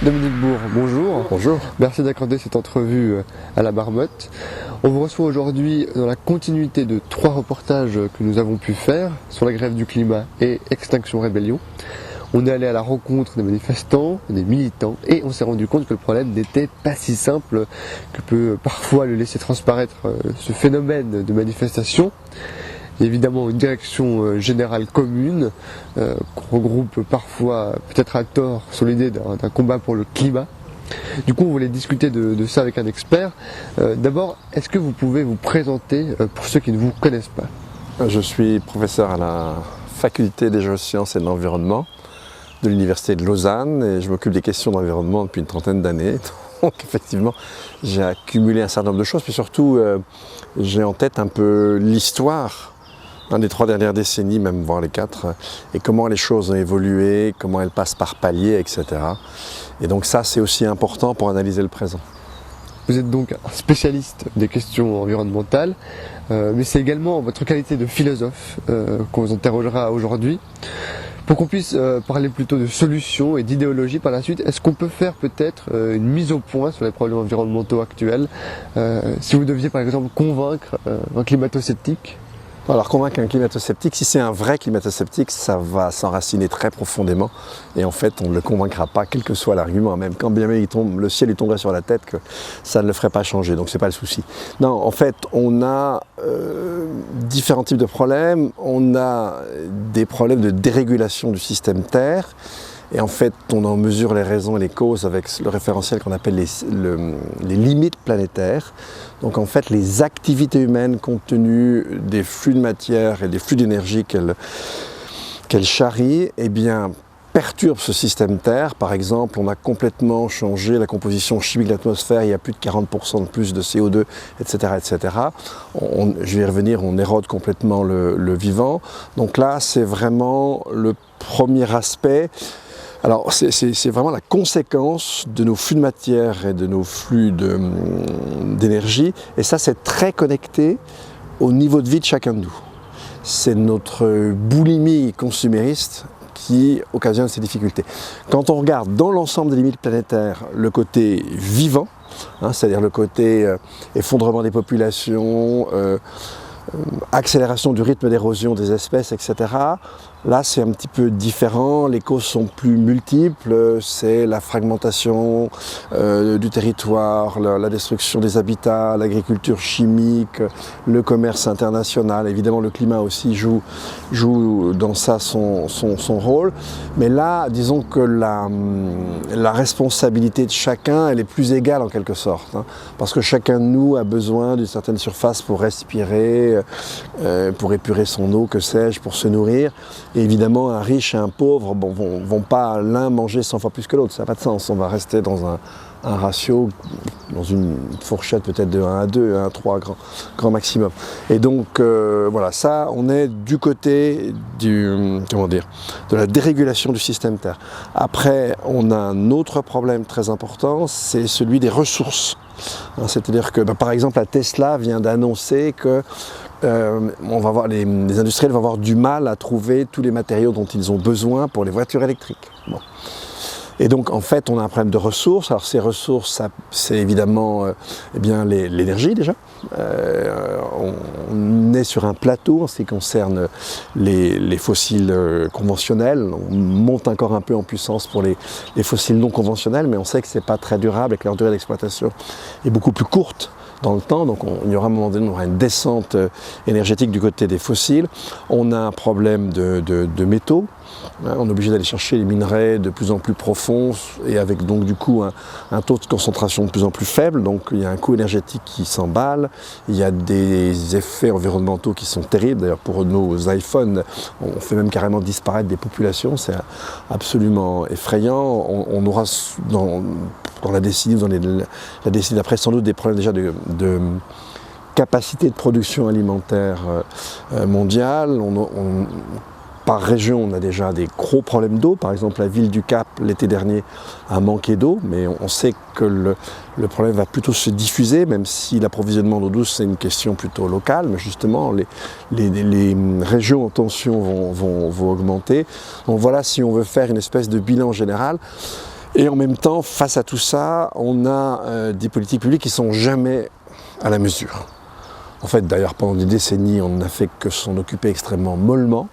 Dominique Bourg, bonjour. Bonjour. Merci d'accorder cette entrevue à la Marmotte. On vous reçoit aujourd'hui dans la continuité de 3 reportages que nous avons pu faire sur la grève du climat et Extinction Rébellion. On est allé à la rencontre des manifestants, des militants, et on s'est rendu compte que le problème n'était pas si simple que peut parfois le laisser transparaître ce phénomène de manifestation. Il y a évidemment une direction générale commune qu'on regroupe parfois, peut-être à tort, sur l'idée d'un combat pour le climat. Du coup, on voulait discuter de ça avec un expert. D'abord, est-ce que vous pouvez vous présenter pour ceux qui ne vous connaissent pas? Je suis professeur à la faculté des géosciences et de l'environnement de l'Université de Lausanne et je m'occupe des questions d'environnement depuis une trentaine d'années. Donc effectivement, j'ai accumulé un certain nombre de choses, puis surtout, j'ai en tête un peu l'histoire des 3 dernières décennies, même voire les 4, et comment les choses ont évolué, comment elles passent par paliers, etc. Et donc ça, c'est aussi important pour analyser le présent. Vous êtes donc un spécialiste des questions environnementales, mais c'est également votre qualité de philosophe qu'on vous interrogera aujourd'hui. Pour qu'on puisse parler plutôt de solutions et d'idéologie par la suite, est-ce qu'on peut faire peut-être une mise au point sur les problèmes environnementaux actuels si vous deviez par exemple convaincre un climato-sceptique? Alors convaincre un climato-sceptique, si c'est un vrai climato-sceptique, ça va s'enraciner très profondément et en fait on ne le convaincra pas, quel que soit l'argument, même quand bien même le ciel lui tomberait sur la tête, que ça ne le ferait pas changer, donc c'est pas le souci. Non, en fait on a différents types de problèmes, on a des problèmes de dérégulation du système Terre, et en fait, on en mesure les raisons et les causes avec le référentiel qu'on appelle les limites planétaires. Donc en fait, les activités humaines compte tenu des flux de matière et des flux d'énergie qu'elles charrient, eh bien, perturbent ce système Terre. Par exemple, on a complètement changé la composition chimique de l'atmosphère, il y a plus de 40% de plus de CO2, etc. etc. Je vais y revenir, on érode complètement le vivant. Donc là, c'est vraiment le premier aspect. Alors c'est vraiment la conséquence de nos flux de matière et de nos flux d'énergie, et ça c'est très connecté au niveau de vie de chacun de nous. C'est notre boulimie consumériste qui occasionne ces difficultés. Quand on regarde dans l'ensemble des limites planétaires le côté vivant, c'est-à-dire le côté effondrement des populations, accélération du rythme d'érosion des espèces, etc. Là, c'est un petit peu différent, les causes sont plus multiples, c'est la fragmentation du territoire, la destruction des habitats, l'agriculture chimique, le commerce international, évidemment le climat aussi joue dans ça son rôle. Mais là, disons que la responsabilité de chacun, elle est plus égale en quelque sorte, parce que chacun de nous a besoin d'une certaine surface pour respirer, pour épurer son eau, que sais-je, pour se nourrir. Et évidemment, un riche et un pauvre vont pas l'un manger 100 fois plus que l'autre, ça n'a pas de sens. On va rester dans un ratio, dans une fourchette peut-être de 1 à 2, 1 à 3 grand maximum. Et donc voilà, ça, on est du côté de la dérégulation du système Terre. Après, on a un autre problème très important, c'est celui des ressources. C'est-à-dire que, par exemple, la Tesla vient d'annoncer que les industriels vont avoir du mal à trouver tous les matériaux dont ils ont besoin pour les voitures électriques. Bon. Et donc en fait on a un problème de ressources. Alors ces ressources, c'est évidemment l'énergie déjà. On est sur un plateau en ce qui concerne les fossiles conventionnels. On monte encore un peu en puissance pour les fossiles non conventionnels, mais on sait que ce n'est pas très durable et que leur durée d'exploitation est beaucoup plus courte dans le temps, donc il y aura un moment donné, on aura une descente énergétique du côté des fossiles. On a un problème de métaux, on est obligé d'aller chercher les minerais de plus en plus profonds et avec donc du coup un taux de concentration de plus en plus faible, donc il y a un coût énergétique qui s'emballe, il y a des effets environnementaux qui sont terribles. D'ailleurs pour nos iPhones, on fait même carrément disparaître des populations, c'est absolument effrayant. On aura dans la décennie, la décennie d'après, sans doute des problèmes déjà de capacité de production alimentaire mondiale. Par région, on a déjà des gros problèmes d'eau. Par exemple, la ville du Cap, l'été dernier, a manqué d'eau, mais on sait que le problème va plutôt se diffuser, même si l'approvisionnement d'eau douce, c'est une question plutôt locale. Mais justement, les régions en tension vont augmenter. Donc voilà, si on veut faire une espèce de bilan général, Et en même temps, face à tout ça, on a des politiques publiques qui ne sont jamais à la mesure. En fait, d'ailleurs, pendant des décennies, on n'a fait que s'en occuper extrêmement mollement.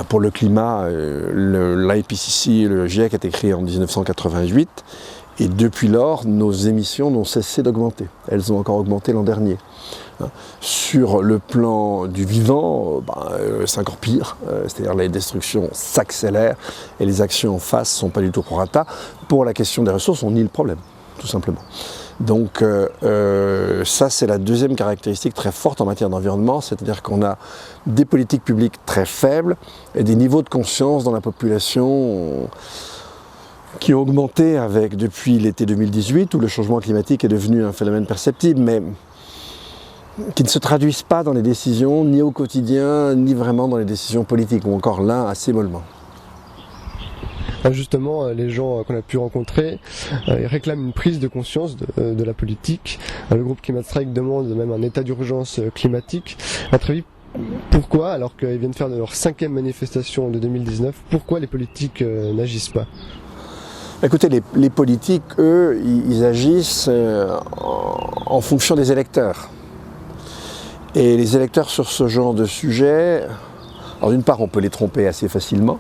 Pour le climat, l'IPCC, le GIEC a été créé en 1988. Et depuis lors, nos émissions n'ont cessé d'augmenter. Elles ont encore augmenté l'an dernier. Sur le plan du vivant, c'est encore pire. C'est-à-dire les destructions s'accélèrent et les actions en face ne sont pas du tout prorata. Pour la question des ressources, on nie le problème, tout simplement. Donc ça, c'est la deuxième caractéristique très forte en matière d'environnement, c'est-à-dire qu'on a des politiques publiques très faibles et des niveaux de conscience dans la population qui ont augmenté depuis l'été 2018, où le changement climatique est devenu un phénomène perceptible, mais qui ne se traduisent pas dans les décisions, ni au quotidien, ni vraiment dans les décisions politiques, ou encore là, assez mollement. Justement, les gens qu'on a pu rencontrer, ils réclament une prise de conscience de la politique. Le groupe Climate Strike demande même un état d'urgence climatique. À très vite, pourquoi, alors qu'ils viennent faire leur 5e manifestation de 2019, pourquoi les politiques n'agissent pas ? Écoutez, les politiques, eux, ils agissent en fonction des électeurs. Et les électeurs sur ce genre de sujet, alors d'une part, on peut les tromper assez facilement.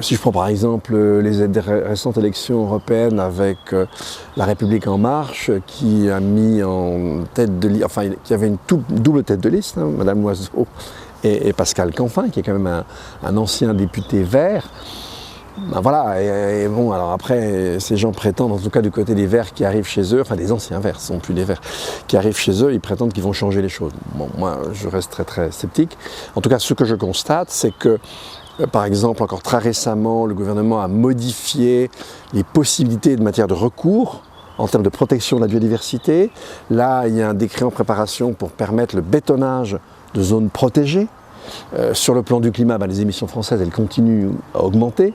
Si je prends par exemple les récentes élections européennes avec La République En Marche, qui a mis en tête de liste, enfin qui avait une double tête de liste, Madame Loiseau et Pascal Canfin, qui est quand même un ancien député vert. Voilà, et bon, alors après, ces gens prétendent, en tout cas du côté des Verts qui arrivent chez eux, enfin des anciens Verts, ce ne sont plus des Verts, qui arrivent chez eux, ils prétendent qu'ils vont changer les choses. Bon, moi, je reste très très sceptique. En tout cas, ce que je constate, c'est que, par exemple, encore très récemment, le gouvernement a modifié les possibilités de matière de recours en termes de protection de la biodiversité. Là, il y a un décret en préparation pour permettre le bétonnage de zones protégées. Sur le plan du climat, les émissions françaises, elles continuent à augmenter.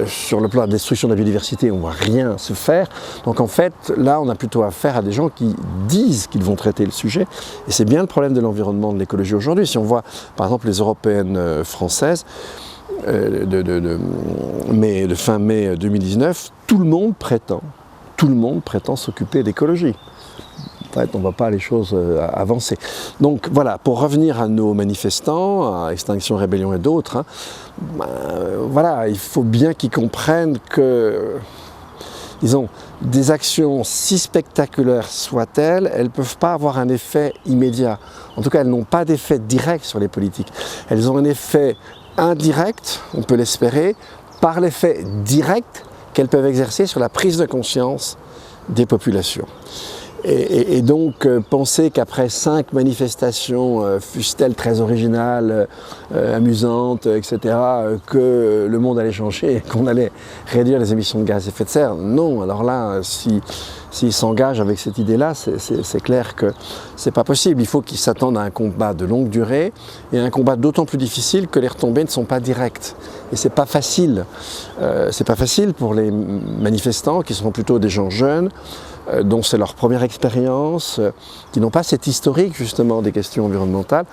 Sur le plan de la destruction de la biodiversité, on ne voit rien se faire. Donc en fait, là, on a plutôt affaire à des gens qui disent qu'ils vont traiter le sujet. Et c'est bien le problème de l'environnement, de l'écologie aujourd'hui. Si on voit, par exemple, les européennes françaises, de fin mai 2019, tout le monde prétend s'occuper d'écologie. En fait, on ne voit pas les choses avancer. Donc voilà, pour revenir à nos manifestants, à Extinction Rébellion et d'autres, voilà, il faut bien qu'ils comprennent que, disons, des actions si spectaculaires soient-elles, elles ne peuvent pas avoir un effet immédiat. En tout cas, elles n'ont pas d'effet direct sur les politiques. Elles ont un effet indirect, on peut l'espérer, par l'effet direct qu'elles peuvent exercer sur la prise de conscience des populations. Et donc, penser qu'après 5 manifestations, fussent-elles très originales, amusantes, etc., que le monde allait changer et qu'on allait réduire les émissions de gaz à effet de serre, non. Alors là, s'ils s'engagent avec cette idée-là, c'est clair que c'est pas possible. Il faut qu'ils s'attendent à un combat de longue durée et un combat d'autant plus difficile que les retombées ne sont pas directes. Et c'est pas facile. C'est pas facile pour les manifestants qui sont plutôt des gens jeunes, dont c'est leur première expérience, qui n'ont pas cet historique justement des questions environnementales.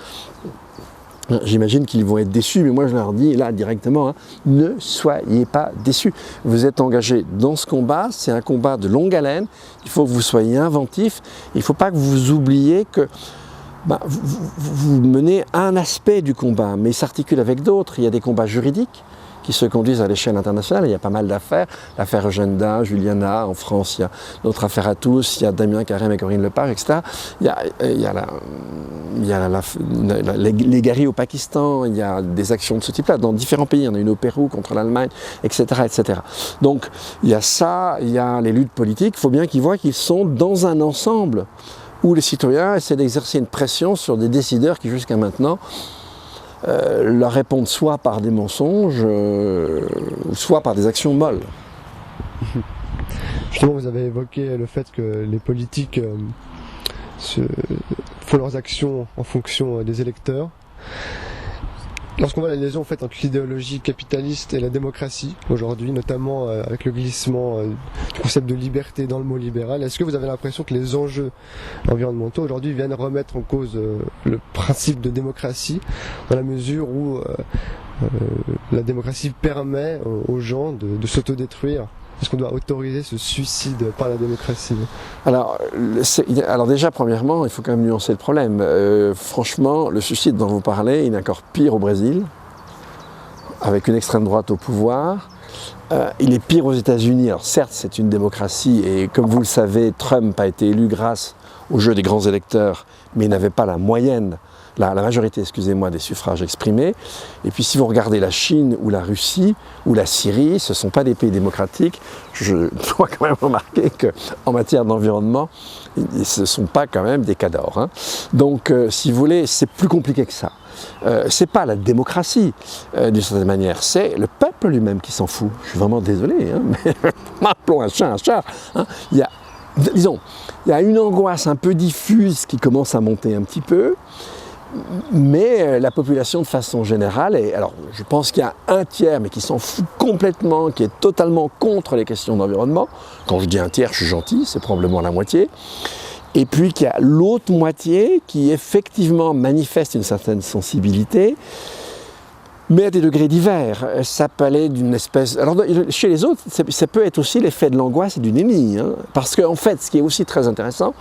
J'imagine qu'ils vont être déçus, mais moi je leur dis là directement, ne soyez pas déçus. Vous êtes engagés dans ce combat, c'est un combat de longue haleine, il faut que vous soyez inventifs, il ne faut pas que vous oubliez que vous menez un aspect du combat, mais il s'articule avec d'autres. Il y a des combats juridiques qui se conduisent à l'échelle internationale. Il y a pas mal d'affaires. L'affaire Eugenda, Juliana, en France, il y a d'autres affaires à tous, il y a Damien Carême et Corinne Lepage, etc. Il y a les guerrilles au Pakistan, il y a des actions de ce type-là dans différents pays. Il y en a une au Pérou contre l'Allemagne, etc., etc. Donc il y a ça, il y a les luttes politiques. Il faut bien qu'ils voient qu'ils sont dans un ensemble où les citoyens essaient d'exercer une pression sur des décideurs qui jusqu'à maintenant leur répondent soit par des mensonges, soit par des actions molles. Justement, vous avez évoqué le fait que les politiques font leurs actions en fonction des électeurs. Lorsqu'on voit la liaison en fait entre l'idéologie capitaliste et la démocratie aujourd'hui, notamment avec le glissement du concept de liberté dans le mot libéral, est-ce que vous avez l'impression que les enjeux environnementaux aujourd'hui viennent remettre en cause le principe de démocratie, dans la mesure où la démocratie permet aux gens de s'autodétruire? Est-ce qu'on doit autoriser ce suicide par la démocratie? Alors déjà, premièrement, il faut quand même nuancer le problème. Franchement, le suicide dont vous parlez, il est encore pire au Brésil, avec une extrême droite au pouvoir. Il est pire aux États-Unis. Alors certes, c'est une démocratie et comme vous le savez, Trump a été élu grâce au jeu des grands électeurs, mais il n'avait pas la majorité, excusez-moi, des suffrages exprimés. Et puis si vous regardez la Chine ou la Russie ou la Syrie, ce ne sont pas des pays démocratiques. Je dois quand même remarquer qu'en matière d'environnement, ce ne sont pas quand même des cadors. Hein. Donc si vous voulez, c'est plus compliqué que ça. C'est pas la démocratie d'une certaine manière, c'est le peuple lui-même qui s'en fout. Je suis vraiment désolé, hein, mais appelons un chat un chat. Hein. Il y a une angoisse un peu diffuse qui commence à monter un petit peu. Mais la population de façon générale, alors je pense qu'il y a un tiers mais qui s'en fout complètement, qui est totalement contre les questions d'environnement. Quand je dis un tiers, je suis gentil, c'est probablement la moitié. Et puis qu'il y a l'autre moitié qui effectivement manifeste une certaine sensibilité, mais à des degrés divers. Ça peut aller d'une espèce... Alors chez les autres, ça peut être aussi l'effet de l'angoisse et du déni. Hein, parce qu'en fait, ce qui est aussi très intéressant,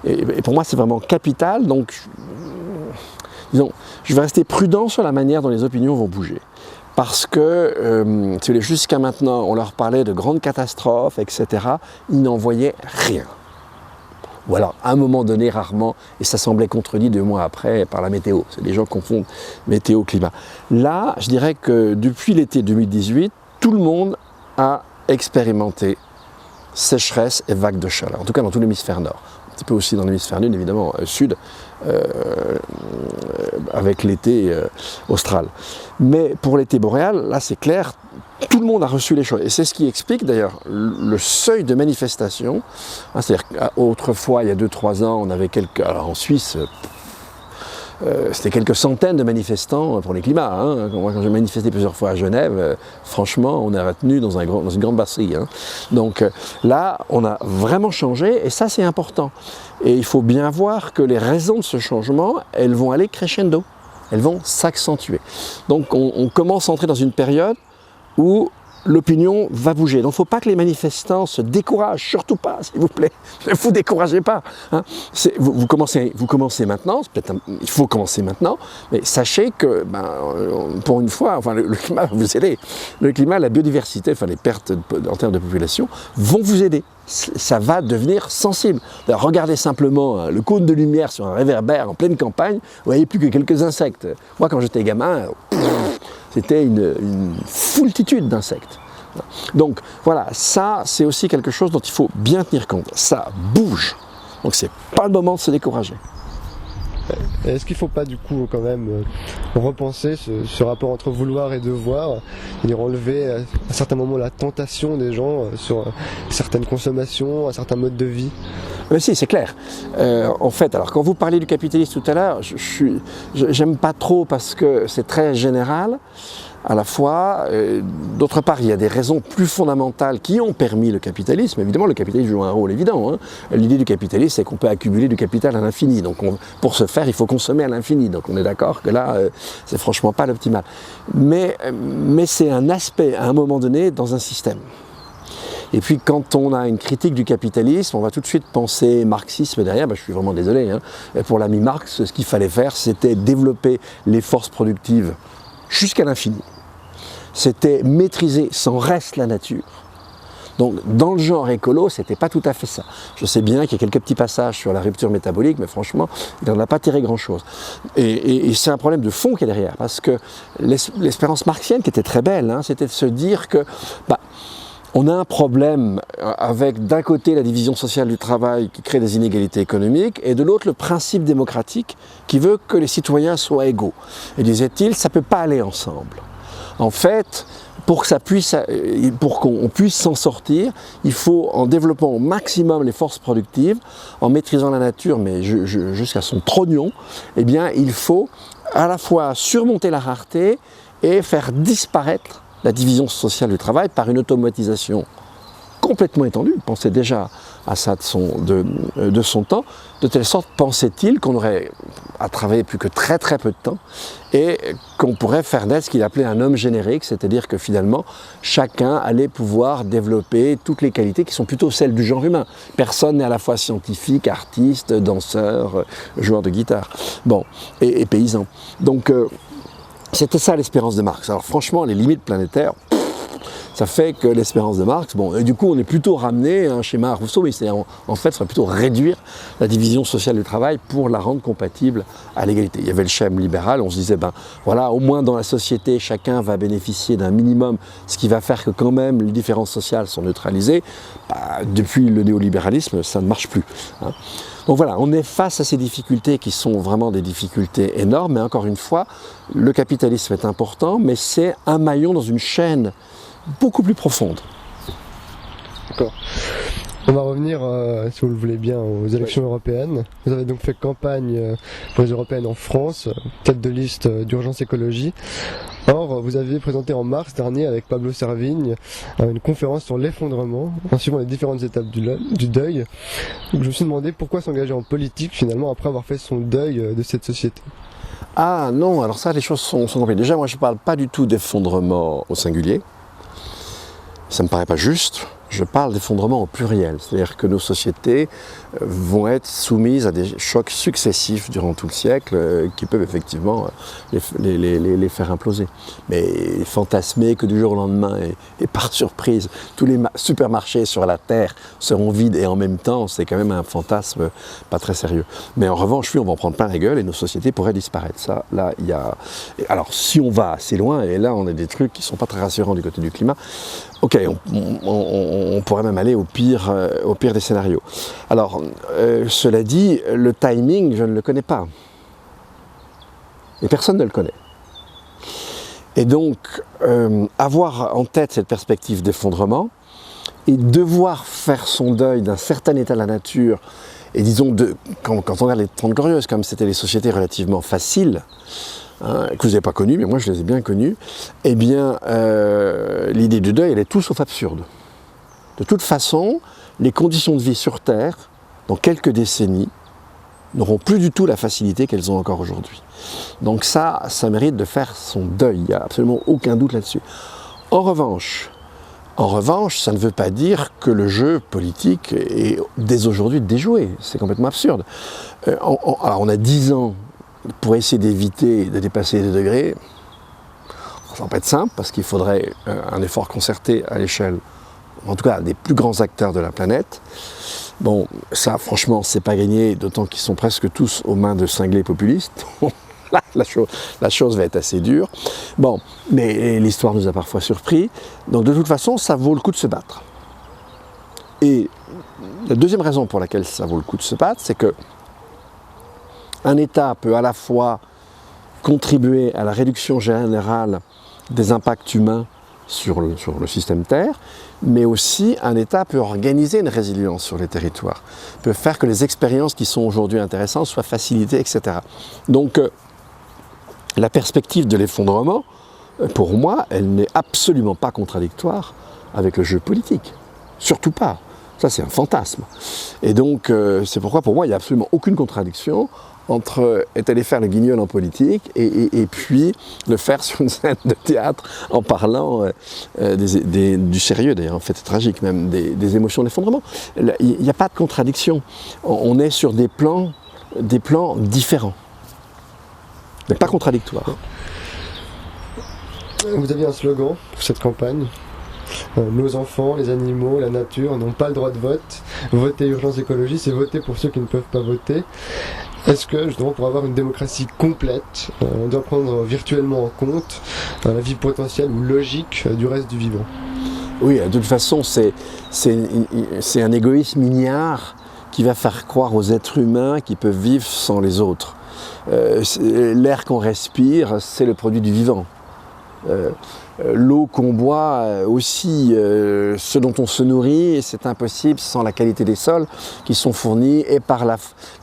et pour moi c'est vraiment capital, donc disons, je vais rester prudent sur la manière dont les opinions vont bouger. Parce que, jusqu'à maintenant, on leur parlait de grandes catastrophes, etc. Ils n'en voyaient rien. Ou alors, à un moment donné, rarement, et ça semblait contredit 2 mois après par la météo. C'est les gens confondent météo, climat. Là, je dirais que depuis l'été 2018, tout le monde a expérimenté sécheresse et vagues de chaleur. En tout cas, dans tout l'hémisphère nord. Un petit peu aussi dans l'hémisphère sud, évidemment, sud, avec l'été austral. Mais pour l'été boréal, là, c'est clair, tout le monde a reçu les choses. Et c'est ce qui explique d'ailleurs le seuil de manifestation. C'est-à-dire qu'autrefois, il y a 2-3 ans, on avait quelques... Alors en Suisse, c'était quelques centaines de manifestants pour les climats. Hein. Moi, quand j'ai manifesté plusieurs fois à Genève, franchement, on est retenu dans une grande brasserie. Hein. Donc là, on a vraiment changé et ça, c'est important. Et il faut bien voir que les raisons de ce changement, elles vont aller crescendo. Elles vont s'accentuer. Donc on commence à entrer dans une période où l'opinion va bouger. Donc il ne faut pas que les manifestants se découragent, surtout pas, s'il vous plaît. Ne vous découragez pas. Hein. Vous commencez maintenant, il faut commencer maintenant, mais sachez que, pour une fois, enfin, le climat va vous aider. Le climat, la biodiversité, enfin les pertes en termes de population, vont vous aider. Ça va devenir sensible. Alors, regardez simplement le cône de lumière sur un réverbère en pleine campagne, vous ne voyez plus que quelques insectes. Moi, quand j'étais gamin, c'était une foultitude d'insectes. Donc voilà, ça c'est aussi quelque chose dont il faut bien tenir compte. Ça bouge, donc c'est pas le moment de se décourager. Est-ce qu'il ne faut pas du coup quand même repenser ce rapport entre vouloir et devoir, et enlever à certains moments la tentation des gens sur certaines consommations, à certains modes de vie? Mais si, c'est clair. En fait, alors quand vous parliez du capitalisme tout à l'heure, j'aime pas trop parce que c'est très général à la fois. D'autre part, il y a des raisons plus fondamentales qui ont permis le capitalisme. Évidemment, le capitalisme joue un rôle évident. Hein. L'idée du capitalisme, c'est qu'on peut accumuler du capital à l'infini. Donc pour ce faire, il faut consommer à l'infini. Donc on est d'accord que là, c'est franchement pas l'optimal. Mais c'est un aspect, à un moment donné, dans un système. Et puis quand on a une critique du capitalisme, on va tout de suite penser marxisme derrière. Je suis vraiment désolé. Hein. Pour l'ami Marx, ce qu'il fallait faire, c'était développer les forces productives jusqu'à l'infini. C'était maîtriser sans reste la nature. Donc dans le genre écolo, c'était pas tout à fait ça. Je sais bien qu'il y a quelques petits passages sur la rupture métabolique, mais franchement, il n'en a pas tiré grand-chose. Et c'est un problème de fond qui est derrière, parce que l'espérance marxienne, qui était très belle, hein, c'était de se dire que on a un problème avec d'un côté la division sociale du travail qui crée des inégalités économiques et de l'autre le principe démocratique qui veut que les citoyens soient égaux. Et disait-il, ça ne peut pas aller ensemble. En fait, pour qu'on puisse s'en sortir, il faut, en développant au maximum les forces productives, en maîtrisant la nature, mais jusqu'à son trognon, eh bien, il faut à la fois surmonter la rareté et faire disparaître la division sociale du travail par une automatisation complètement étendue. Il pensait déjà à ça de son temps, de telle sorte, pensait-il, qu'on aurait à travailler plus que très très peu de temps et qu'on pourrait faire naître ce qu'il appelait un homme générique, c'est-à-dire que finalement chacun allait pouvoir développer toutes les qualités qui sont plutôt celles du genre humain. Personne n'est à la fois scientifique, artiste, danseur, joueur de guitare, bon, et paysan. Donc c'était ça l'espérance de Marx. Alors franchement, les limites planétaires, ça fait que l'espérance de Marx, bon, et du coup on est plutôt ramené à un schéma Rousseau, mais c'est en fait, ça va plutôt réduire la division sociale du travail pour la rendre compatible à l'égalité. Il y avait le schème libéral, on se disait, ben voilà, au moins dans la société, chacun va bénéficier d'un minimum, ce qui va faire que quand même les différences sociales sont neutralisées. Bah, depuis le néolibéralisme, ça ne marche plus, hein. Donc voilà, on est face à ces difficultés qui sont vraiment des difficultés énormes, mais encore une fois, le capitalisme est important, mais c'est un maillon dans une chaîne beaucoup plus profonde. D'accord. On va revenir, si vous le voulez bien, aux élections européennes. Vous avez donc fait campagne pour les européennes en France, tête de liste d'Urgence Écologie. Or, vous avez présenté en mars dernier avec Pablo Servigne une conférence sur l'effondrement, en suivant les différentes étapes du deuil. Donc, je me suis demandé pourquoi s'engager en politique finalement après avoir fait son deuil de cette société. Ah non, alors ça les choses sont compliquées. Déjà moi je ne parle pas du tout d'effondrement au singulier. Ça ne me paraît pas juste, je parle d'effondrement au pluriel, c'est-à-dire que nos sociétés vont être soumises à des chocs successifs durant tout le siècle qui peuvent effectivement les faire imploser. Mais fantasmer que du jour au lendemain et par surprise, tous les supermarchés sur la Terre seront vides et en même temps, c'est quand même un fantasme pas très sérieux. Mais en revanche, oui, on va en prendre plein la gueule et nos sociétés pourraient disparaître. Ça, là, il y a... Alors, si on va assez loin, et là, on a des trucs qui ne sont pas très rassurants du côté du climat, ok, on pourrait même aller au pire des scénarios. Alors, cela dit, le timing, je ne le connais pas. Et personne ne le connaît. Et donc, avoir en tête cette perspective d'effondrement et devoir faire son deuil d'un certain état de la nature, et disons, quand on regarde les 30 Glorieuses, comme c'était les sociétés relativement faciles, hein, que vous n'avez pas connues, mais moi je les ai bien connues, eh bien, l'idée du deuil, elle est tout sauf absurde. De toute façon, les conditions de vie sur Terre, dans quelques décennies, n'auront plus du tout la facilité qu'elles ont encore aujourd'hui. Donc ça mérite de faire son deuil, il n'y a absolument aucun doute là-dessus. En revanche, ça ne veut pas dire que le jeu politique est dès aujourd'hui déjoué, c'est complètement absurde. Alors on a 10 ans pour essayer d'éviter de dépasser les 2 degrés, ça va pas être simple parce qu'il faudrait un effort concerté à l'échelle, en tout cas des plus grands acteurs de la planète. Bon, ça franchement c'est pas gagné, d'autant qu'ils sont presque tous aux mains de cinglés populistes. Là, la chose va être assez dure. Bon, mais l'histoire nous a parfois surpris. Donc de toute façon, ça vaut le coup de se battre. Et la deuxième raison pour laquelle ça vaut le coup de se battre, c'est que un État peut à la fois contribuer à la réduction générale des impacts humains sur le système Terre, mais aussi un État peut organiser une résilience sur les territoires, peut faire que les expériences qui sont aujourd'hui intéressantes soient facilitées, etc. Donc, la perspective de l'effondrement, pour moi, elle n'est absolument pas contradictoire avec le jeu politique. Surtout pas. Ça, c'est un fantasme. Et donc, c'est pourquoi, pour moi, il n'y a absolument aucune contradiction entre être allé faire le guignol en politique et puis le faire sur une scène de théâtre en parlant du sérieux, d'ailleurs, en fait, c'est tragique même, des émotions d'effondrement. Il n'y a pas de contradiction. On est sur des plans différents. Mais pas contradictoire. Vous aviez un slogan pour cette campagne. Nos enfants, les animaux, la nature n'ont pas le droit de vote. Voter Urgence Écologie, c'est voter pour ceux qui ne peuvent pas voter. Est-ce que, justement, pour avoir une démocratie complète, on doit prendre virtuellement en compte la vie potentielle ou logique du reste du vivant? Oui, de toute façon, c'est un égoïsme ignare qui va faire croire aux êtres humains qu'ils peuvent vivre sans les autres. L'air qu'on respire, c'est le produit du vivant. L'eau qu'on boit, aussi ce dont on se nourrit, c'est impossible sans la qualité des sols qui sont fournis et par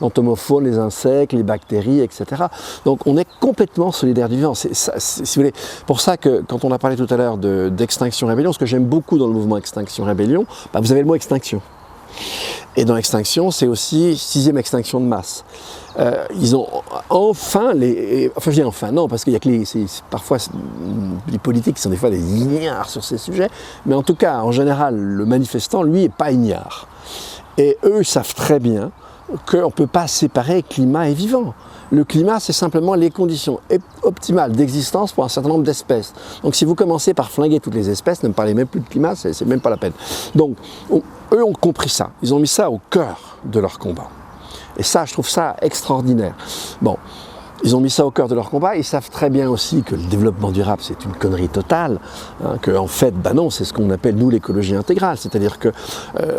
l'entomofaune, les insectes, les bactéries, etc. Donc on est complètement solidaire du vivant. C'est, si vous voulez, pour ça que quand on a parlé tout à l'heure d'Extinction Rébellion, ce que j'aime beaucoup dans le mouvement Extinction Rébellion, bah vous avez le mot extinction. Et dans l'extinction, c'est aussi 6e extinction de masse. Ils ont enfin, enfin je dis enfin, non, parce qu'il y a que parfois les politiques qui sont des fois des ignares sur ces sujets, mais en tout cas, en général, le manifestant, lui, n'est pas ignare. Et eux savent très bien qu'on ne peut pas séparer climat et vivant. Le climat, c'est simplement les conditions optimales d'existence pour un certain nombre d'espèces. Donc si vous commencez par flinguer toutes les espèces, ne me parlez même plus de climat, c'est même pas la peine. Donc eux ont compris ça, ils ont mis ça au cœur de leur combat. Et ça, je trouve ça extraordinaire. Bon, ils ont mis ça au cœur de leur combat, ils savent très bien aussi que le développement durable, c'est une connerie totale, hein, que en fait, bah non, c'est ce qu'on appelle, nous, l'écologie intégrale, c'est-à-dire que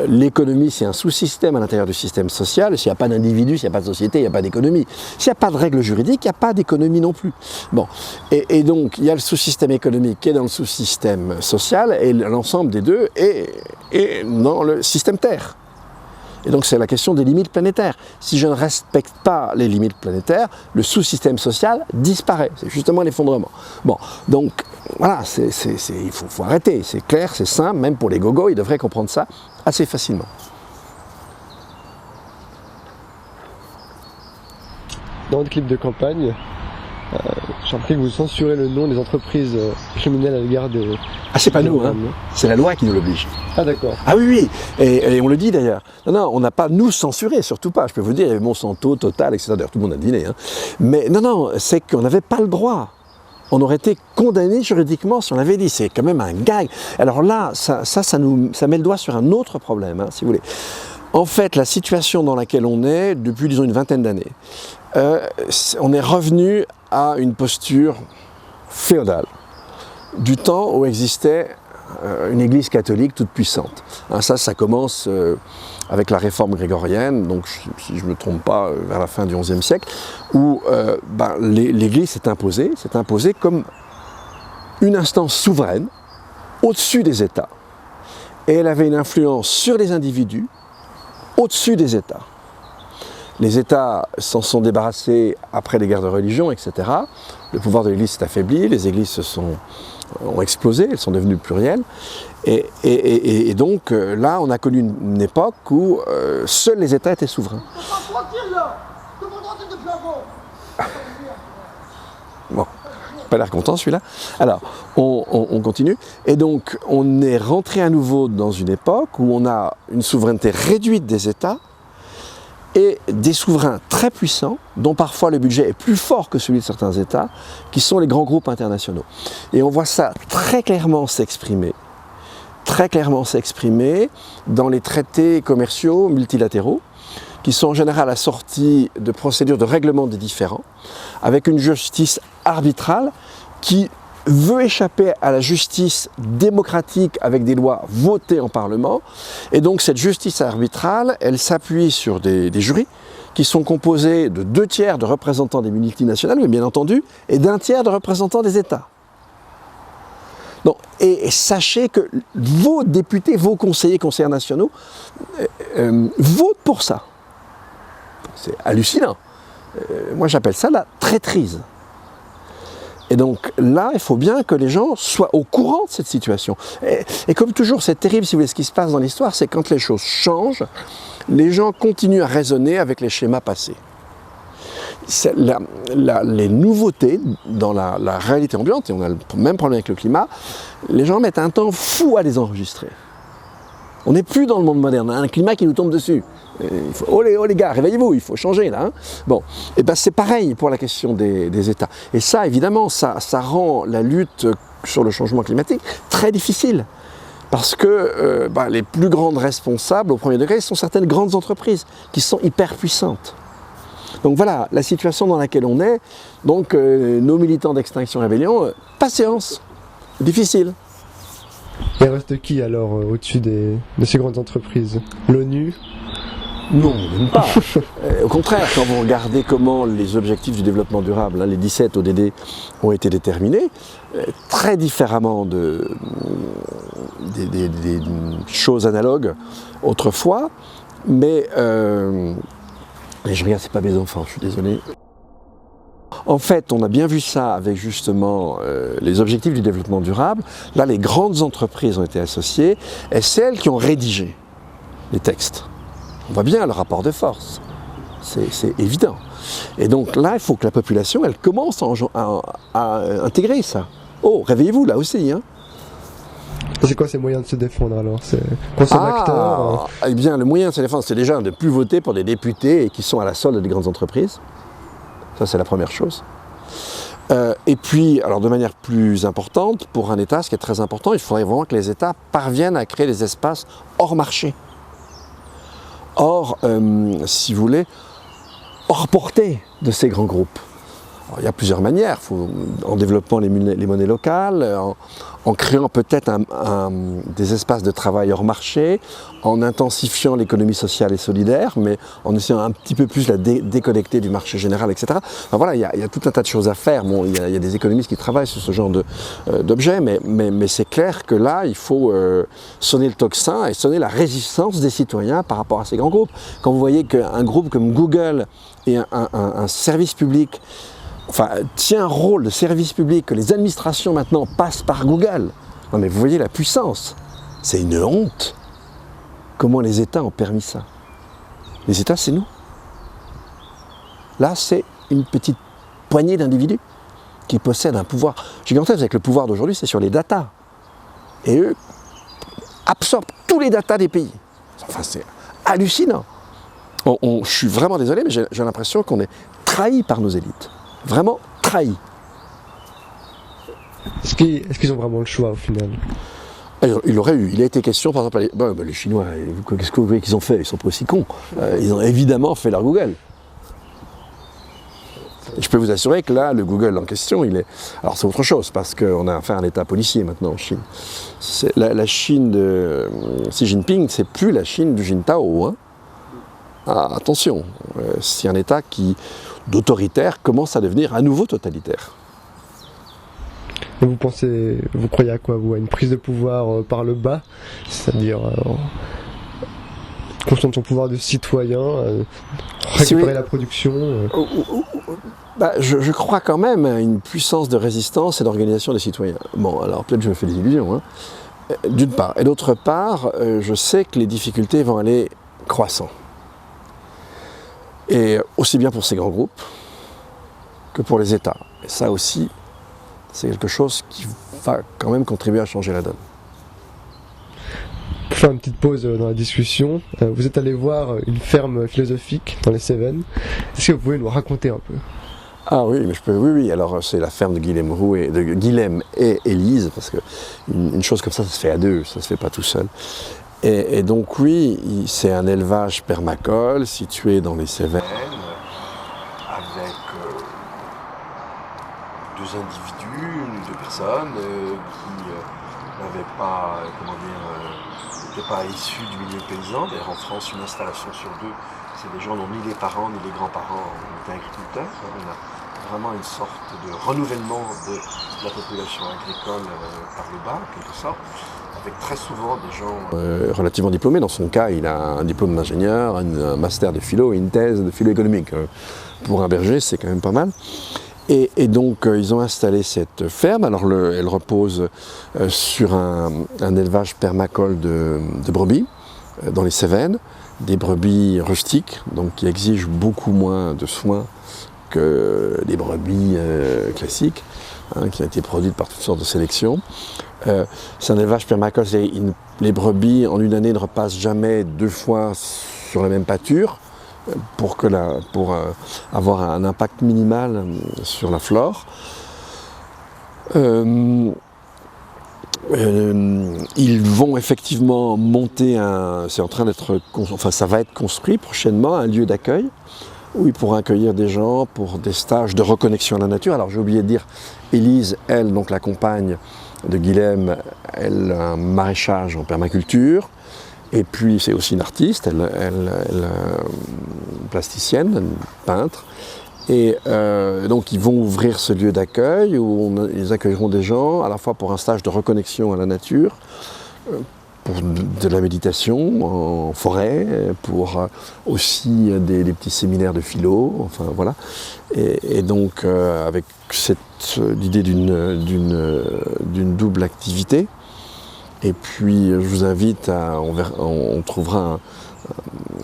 l'économie, c'est un sous-système à l'intérieur du système social, s'il n'y a pas d'individu, s'il n'y a pas de société, il n'y a pas d'économie. S'il n'y a pas de règles juridiques, il n'y a pas d'économie non plus. Bon, et donc, il y a le sous-système économique qui est dans le sous-système social, et l'ensemble des deux est dans le système Terre. Et donc c'est la question des limites planétaires. Si je ne respecte pas les limites planétaires, le sous-système social disparaît. C'est justement l'effondrement. Bon, donc voilà, il faut arrêter. C'est clair, c'est simple, même pour les gogos, ils devraient comprendre ça assez facilement. Dans votre clip de campagne, j'ai remarqué que vous censurez le nom des entreprises criminelles à l'égard des... Ah, c'est pas nous, hein. C'est la loi qui nous l'oblige. Ah, d'accord. Ah oui, oui, et on le dit d'ailleurs. Non, on n'a pas nous censuré, surtout pas. Je peux vous dire, il y avait Monsanto, Total, etc. D'ailleurs, tout le monde a deviné. Hein. Mais non, c'est qu'on n'avait pas le droit. On aurait été condamné juridiquement si on l'avait dit. C'est quand même un gag. Alors là, ça met le doigt sur un autre problème, hein, si vous voulez. En fait, la situation dans laquelle on est depuis, disons, une vingtaine d'années, on est revenu à une posture féodale, du temps où existait une église catholique toute puissante. Hein, ça commence avec la réforme grégorienne, donc si je ne me trompe pas, vers la fin du XIe siècle, où l'église s'est imposée comme une instance souveraine au-dessus des États. Et elle avait une influence sur les individus au-dessus des États. Les États s'en sont débarrassés après les guerres de religion, etc. Le pouvoir de l'Église s'est affaibli, les églises ont explosé, elles sont devenues plurielles. Et donc là, on a connu une époque où seuls les États étaient souverains. Bon, pas l'air content celui-là. Alors, on continue. Et donc, on est rentré à nouveau dans une époque où on a une souveraineté réduite des États, et des souverains très puissants, dont parfois le budget est plus fort que celui de certains États, qui sont les grands groupes internationaux. Et on voit ça très clairement s'exprimer dans les traités commerciaux multilatéraux, qui sont en général assortis de procédures de règlement des différends, avec une justice arbitrale qui veut échapper à la justice démocratique avec des lois votées en Parlement. Et donc cette justice arbitrale, elle s'appuie sur des jurys qui sont composés de 2/3 de représentants des multinationales, mais bien entendu, et d'1/3 de représentants des États. Donc, et sachez que vos députés, vos conseillers nationaux votent pour ça. C'est hallucinant. Moi j'appelle ça la traîtrise. Et donc là, il faut bien que les gens soient au courant de cette situation. Et comme toujours, c'est terrible, si vous voulez, ce qui se passe dans l'histoire, c'est quand les choses changent, les gens continuent à raisonner avec les schémas passés. Les nouveautés dans la réalité ambiante, et on a le même problème avec le climat, les gens mettent un temps fou à les enregistrer. On n'est plus dans le monde moderne, un climat qui nous tombe dessus. Oh les gars, réveillez-vous, il faut changer là. Hein. Bon, et ben c'est pareil pour la question des États. Et ça, évidemment, ça rend la lutte sur le changement climatique très difficile. Parce que les plus grandes responsables au premier degré sont certaines grandes entreprises qui sont hyper puissantes. Donc voilà, la situation dans laquelle on est. Donc nos militants d'Extinction Rébellion, patience, difficile. Il reste qui alors au-dessus de ces grandes entreprises? L'ONU? Non, même pas. Au contraire, quand vous regardez comment les objectifs du développement durable, hein, les 17 ODD, ont été déterminés, très différemment des choses analogues autrefois, mais je regarde, c'est pas mes enfants, je suis désolé. En fait, on a bien vu ça avec justement les objectifs du développement durable. Là, les grandes entreprises ont été associées et c'est elles qui ont rédigé les textes. On voit bien le rapport de force, c'est évident. Et donc là, il faut que la population, elle commence à intégrer ça. Oh, réveillez-vous là aussi, hein. C'est quoi ces moyens de se défendre alors? C'est consommateur Eh bien, le moyen de se défendre, c'est déjà de ne plus voter pour des députés qui sont à la solde des grandes entreprises. Ça, c'est la première chose. Et puis, alors de manière plus importante, pour un État, ce qui est très important, il faudrait vraiment que les États parviennent à créer des espaces hors marché. Or, si vous voulez, hors portée de ces grands groupes. Alors, il y a plusieurs manières, en développant les monnaies locales, en créant peut-être des espaces de travail hors marché, en intensifiant l'économie sociale et solidaire, mais en essayant un petit peu plus la déconnecter du marché général, etc. Enfin, voilà, il y a tout un tas de choses à faire. Bon, il y a des économistes qui travaillent sur ce genre d'objets, mais c'est clair que là, il faut sonner le tocsin et sonner la résistance des citoyens par rapport à ces grands groupes. Quand vous voyez qu'un groupe comme Google et un service public tient un rôle de service public, que les administrations maintenant passent par Google. Non mais vous voyez la puissance, c'est une honte. Comment les États ont permis ça? Les États, c'est nous. Là, c'est une petite poignée d'individus qui possèdent un pouvoir gigantesque. Avec le pouvoir d'aujourd'hui, c'est sur les datas. Et eux absorbent tous les datas des pays. Enfin, c'est hallucinant. Je suis vraiment désolé, mais j'ai l'impression qu'on est trahi par nos élites. Vraiment trahi. Est-ce qu'ils ont vraiment le choix au final? Il aurait eu. Il a été question, par exemple, les Chinois, qu'est-ce que vous voyez qu'ils ont fait? Ils sont pas aussi cons. Ils ont évidemment fait leur Google. Et je peux vous assurer que là, le Google en question, alors c'est autre chose, parce qu'on a affaire à un État policier maintenant en Chine. La Chine de Xi Jinping, c'est plus la Chine du Jintao. Hein. Ah, attention, c'est un État d'autoritaire commence à devenir à nouveau totalitaire. Et vous croyez à quoi, vous? À une prise de pouvoir par le bas, c'est-à-dire conscience de son pouvoir de citoyen, récupérer la production je crois quand même à une puissance de résistance et d'organisation des citoyens. Bon, alors peut-être je me fais des illusions, hein. D'une part. Et d'autre part, je sais que les difficultés vont aller croissant. Et aussi bien pour ces grands groupes que pour les États. Et ça aussi, c'est quelque chose qui va quand même contribuer à changer la donne. Pour faire une petite pause dans la discussion, vous êtes allé voir une ferme philosophique dans les Cévennes. Est-ce que vous pouvez nous raconter un peu? Ah oui, mais je peux. Oui. Alors c'est la ferme de Guilhem et Élise, parce que une chose comme ça se fait à deux, ça se fait pas tout seul. Et donc oui, c'est un élevage permacole situé dans les Cévennes, avec deux personnes qui n'avaient pas, n'étaient pas issus du milieu paysan. D'ailleurs en France, une installation sur deux, c'est des gens dont ni les parents ni les grands-parents étaient agriculteurs. On a vraiment une sorte de renouvellement de la population agricole par le bas, en quelque sorte. Avec très souvent des gens relativement diplômés. Dans son cas, il a un diplôme d'ingénieur, un master de philo et une thèse de philo économique. Pour un berger, c'est quand même pas mal. Et donc, ils ont installé cette ferme. Alors, elle repose sur un élevage permacole de brebis dans les Cévennes, des brebis rustiques, donc qui exigent beaucoup moins de soins que les brebis classiques, qui ont été produites par toutes sortes de sélections. C'est un élevage permacole, les brebis en une année ne repassent jamais 2 fois sur la même pâture pour avoir un impact minimal sur la flore. Ils vont effectivement monter ça va être construit prochainement, un lieu d'accueil où ils pourront accueillir des gens pour des stages de reconnexion à la nature. Alors j'ai oublié de dire, Élise, elle, donc la compagne de Guilhem, elle a un maraîchage en permaculture, Et puis c'est aussi une artiste, plasticienne, une peintre. Et donc ils vont ouvrir ce lieu d'accueil où ils accueilleront des gens à la fois pour un stage de reconnexion à la nature, pour de la méditation en forêt, pour aussi des petits séminaires de philo, enfin voilà. Et donc avec l'idée d'une double activité. Et puis je vous invite on trouvera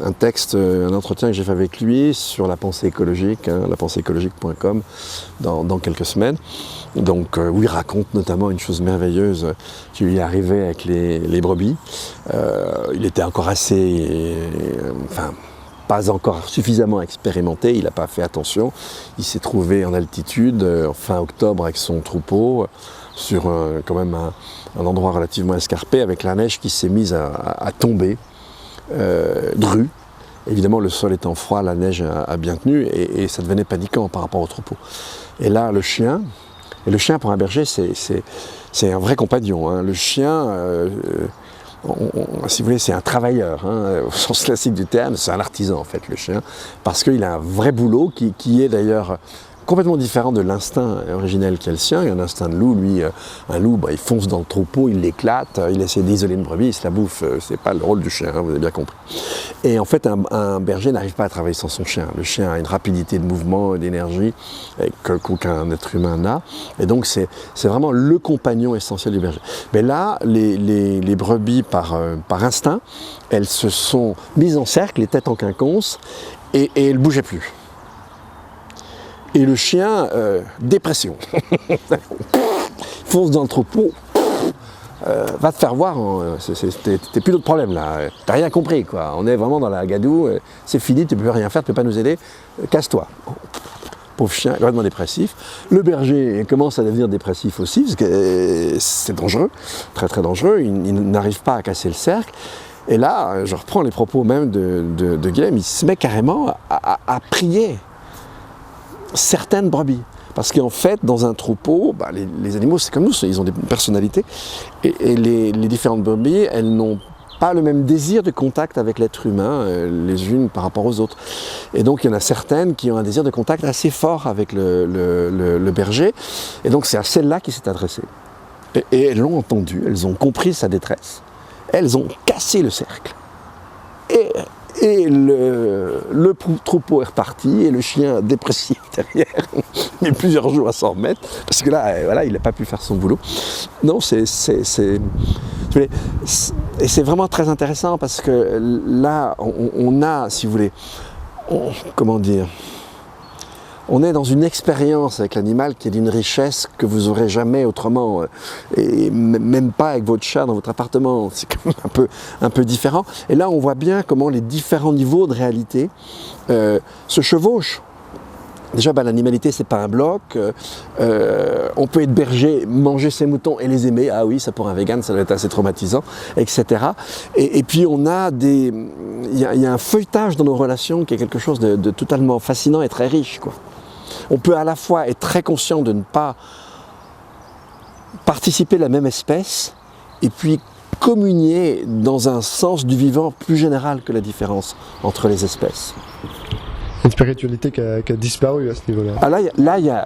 un texte, un entretien que j'ai fait avec lui sur la pensée écologique, lapensée-écologique.com dans quelques semaines. Donc où il raconte notamment une chose merveilleuse qui lui est arrivée avec les brebis. Il était encore pas encore suffisamment expérimenté, il n'a pas fait attention. Il s'est trouvé en altitude fin octobre avec son troupeau sur quand même un endroit relativement escarpé avec la neige qui s'est mise à tomber. Dru. Évidemment, le sol étant froid, la neige a bien tenu et ça devenait paniquant par rapport au troupeau. Et là, le chien pour un berger, c'est un vrai compagnon. Hein. Le chien, si vous voulez, c'est un travailleur, au sens classique du terme, c'est un artisan en fait, le chien, parce qu'il a un vrai boulot qui est d'ailleurs complètement différent de l'instinct originel qu'est le sien. Il y a un instinct de loup, lui, un loup, il fonce dans le troupeau, il l'éclate, il essaie d'isoler une brebis, il se la bouffe, c'est pas le rôle du chien, vous avez bien compris. Et en fait, un berger n'arrive pas à travailler sans son chien. Le chien a une rapidité de mouvement, d'énergie qu'aucun être humain n'a, et donc c'est vraiment le compagnon essentiel du berger. Mais là, les brebis, par instinct, elles se sont mises en cercle, les têtes en quinconce, et elles ne bougeaient plus. Et le chien, dépression. Fonce dans le troupeau. Va te faire voir, t'es plus d'autre problème là. T'as rien compris quoi. On est vraiment dans la gadoue, c'est fini, tu peux plus rien faire, tu peux pas nous aider, casse-toi. Pauvre chien, complètement dépressif. Le berger commence à devenir dépressif aussi, parce que c'est dangereux, très très dangereux, il n'arrive pas à casser le cercle. Et là, je reprends les propos même de Guillaume, il se met carrément à prier certaines brebis. Parce qu'en fait, dans un troupeau, les animaux, c'est comme nous, ils ont des personnalités. Et les différentes brebis, elles n'ont pas le même désir de contact avec l'être humain, les unes par rapport aux autres. Et donc, il y en a certaines qui ont un désir de contact assez fort avec le berger. Et donc, c'est à celle-là qu'il s'est adressé. Et elles l'ont entendu, elles ont compris sa détresse. Elles ont cassé le cercle. Et le troupeau est reparti et le chien dépressif derrière, il met plusieurs jours à s'en remettre, parce que là, voilà, il n'a pas pu faire son boulot. Non, et c'est vraiment très intéressant parce que là, on a, si vous voulez, comment dire, on est dans une expérience avec l'animal qui est d'une richesse que vous n'aurez jamais autrement, et même pas avec votre chat dans votre appartement, c'est quand même un peu différent. Et là on voit bien comment les différents niveaux de réalité se chevauchent. Déjà, l'animalité, c'est pas un bloc. On peut être berger, manger ses moutons et les aimer. Ah oui, ça pour un vegan, ça doit être assez traumatisant, etc. Et puis on a il y a un feuilletage dans nos relations qui est quelque chose de totalement fascinant et très riche, quoi. On peut à la fois être très conscient de ne pas participer de la même espèce et puis communier dans un sens du vivant plus général que la différence entre les espèces. Une spiritualité qui a disparu à ce niveau-là. Ah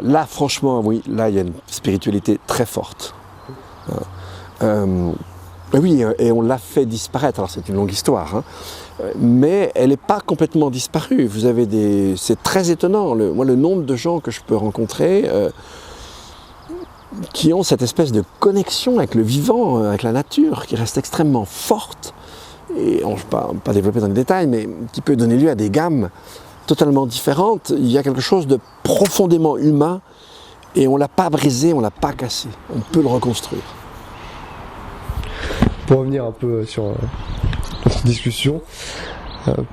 là, franchement, oui, là, il y a une spiritualité très forte. Oui, et on l'a fait disparaître. Alors, c'est une longue histoire, mais elle n'est pas complètement disparue. Vous avez c'est très étonnant. Moi, le nombre de gens que je peux rencontrer qui ont cette espèce de connexion avec le vivant, avec la nature, qui reste extrêmement forte, et on ne va pas développer dans les détails, mais qui peut donner lieu à des gammes totalement différentes. Il y a quelque chose de profondément humain et on ne l'a pas brisé, on ne l'a pas cassé. On peut le reconstruire. Pour revenir un peu sur notre discussion,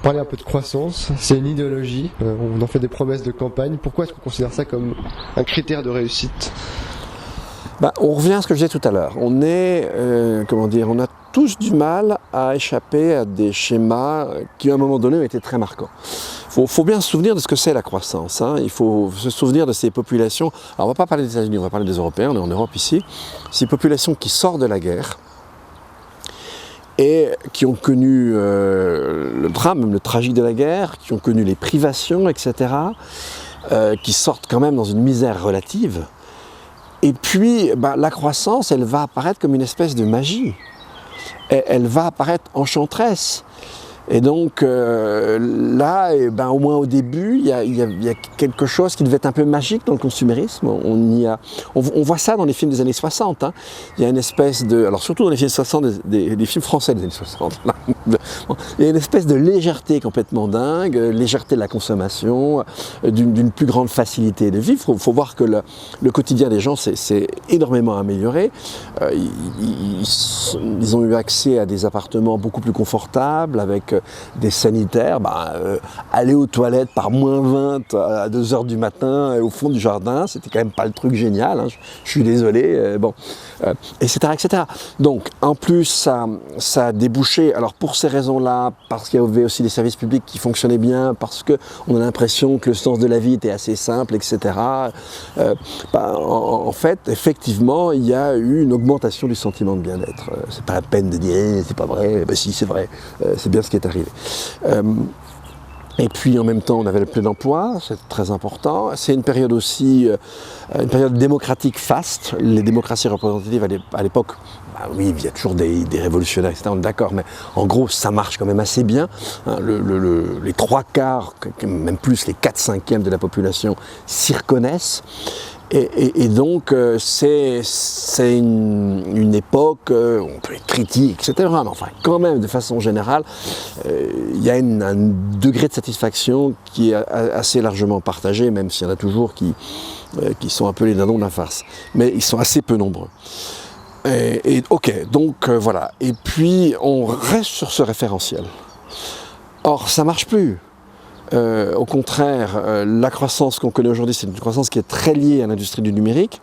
parler un peu de croissance, c'est une idéologie, on en fait des promesses de campagne. Pourquoi est-ce qu'on considère ça comme un critère de réussite ? On revient à ce que je disais tout à l'heure. On a tous du mal à échapper à des schémas qui, à un moment donné, ont été très marquants. Il faut bien se souvenir de ce que c'est la croissance. Il faut se souvenir de ces populations. Alors, on ne va pas parler des États-Unis, on va parler des Européens, on est en Europe ici. Ces populations qui sortent de la guerre et qui ont connu le drame, même le tragique de la guerre, qui ont connu les privations, etc., qui sortent quand même dans une misère relative. Et puis, la croissance, elle va apparaître comme une espèce de magie. Elle va apparaître enchanteresse. Et donc là, au moins au début, il y a quelque chose qui devait être un peu magique dans le consumérisme. On voit ça dans les films des années 60. Hein. Il y a une espèce de... Alors surtout dans les films 60, des films français des années 60. Il y a une espèce de légèreté complètement dingue, légèreté de la consommation, d'une plus grande facilité de vivre. Il faut voir que le quotidien des gens s'est énormément amélioré. Ils ont eu accès à des appartements beaucoup plus confortables, avec des sanitaires, aller aux toilettes par -20 à 2h du matin au fond du jardin, c'était quand même pas le truc génial, hein, je suis désolé, etc., etc. Donc en plus ça a débouché, alors pour ces raisons-là, parce qu'il y avait aussi des services publics qui fonctionnaient bien, parce qu'on a l'impression que le sens de la vie était assez simple, etc. En fait, effectivement, il y a eu une augmentation du sentiment de bien-être. C'est pas la peine de dire c'est pas vrai, si c'est vrai, c'est bien ce qui est arrivé. Et puis en même temps, on avait le plein emploi, c'est très important. C'est une période aussi, une période démocratique faste. Les démocraties représentatives à l'époque, oui, il y a toujours des révolutionnaires, etc., on est d'accord, mais en gros, ça marche quand même assez bien. Hein, les 3/4, même plus les 4/5 de la population s'y reconnaissent. Et donc, c'est une époque, on peut être critique, etc. Mais enfin, quand même, de façon générale, il y a un degré de satisfaction qui est assez largement partagé, même s'il y en a toujours qui sont un peu les dindons de la farce. Mais ils sont assez peu nombreux. Voilà. Et puis, on reste sur ce référentiel. Or, ça ne marche plus. Au contraire, la croissance qu'on connaît aujourd'hui, c'est une croissance qui est très liée à l'industrie du numérique,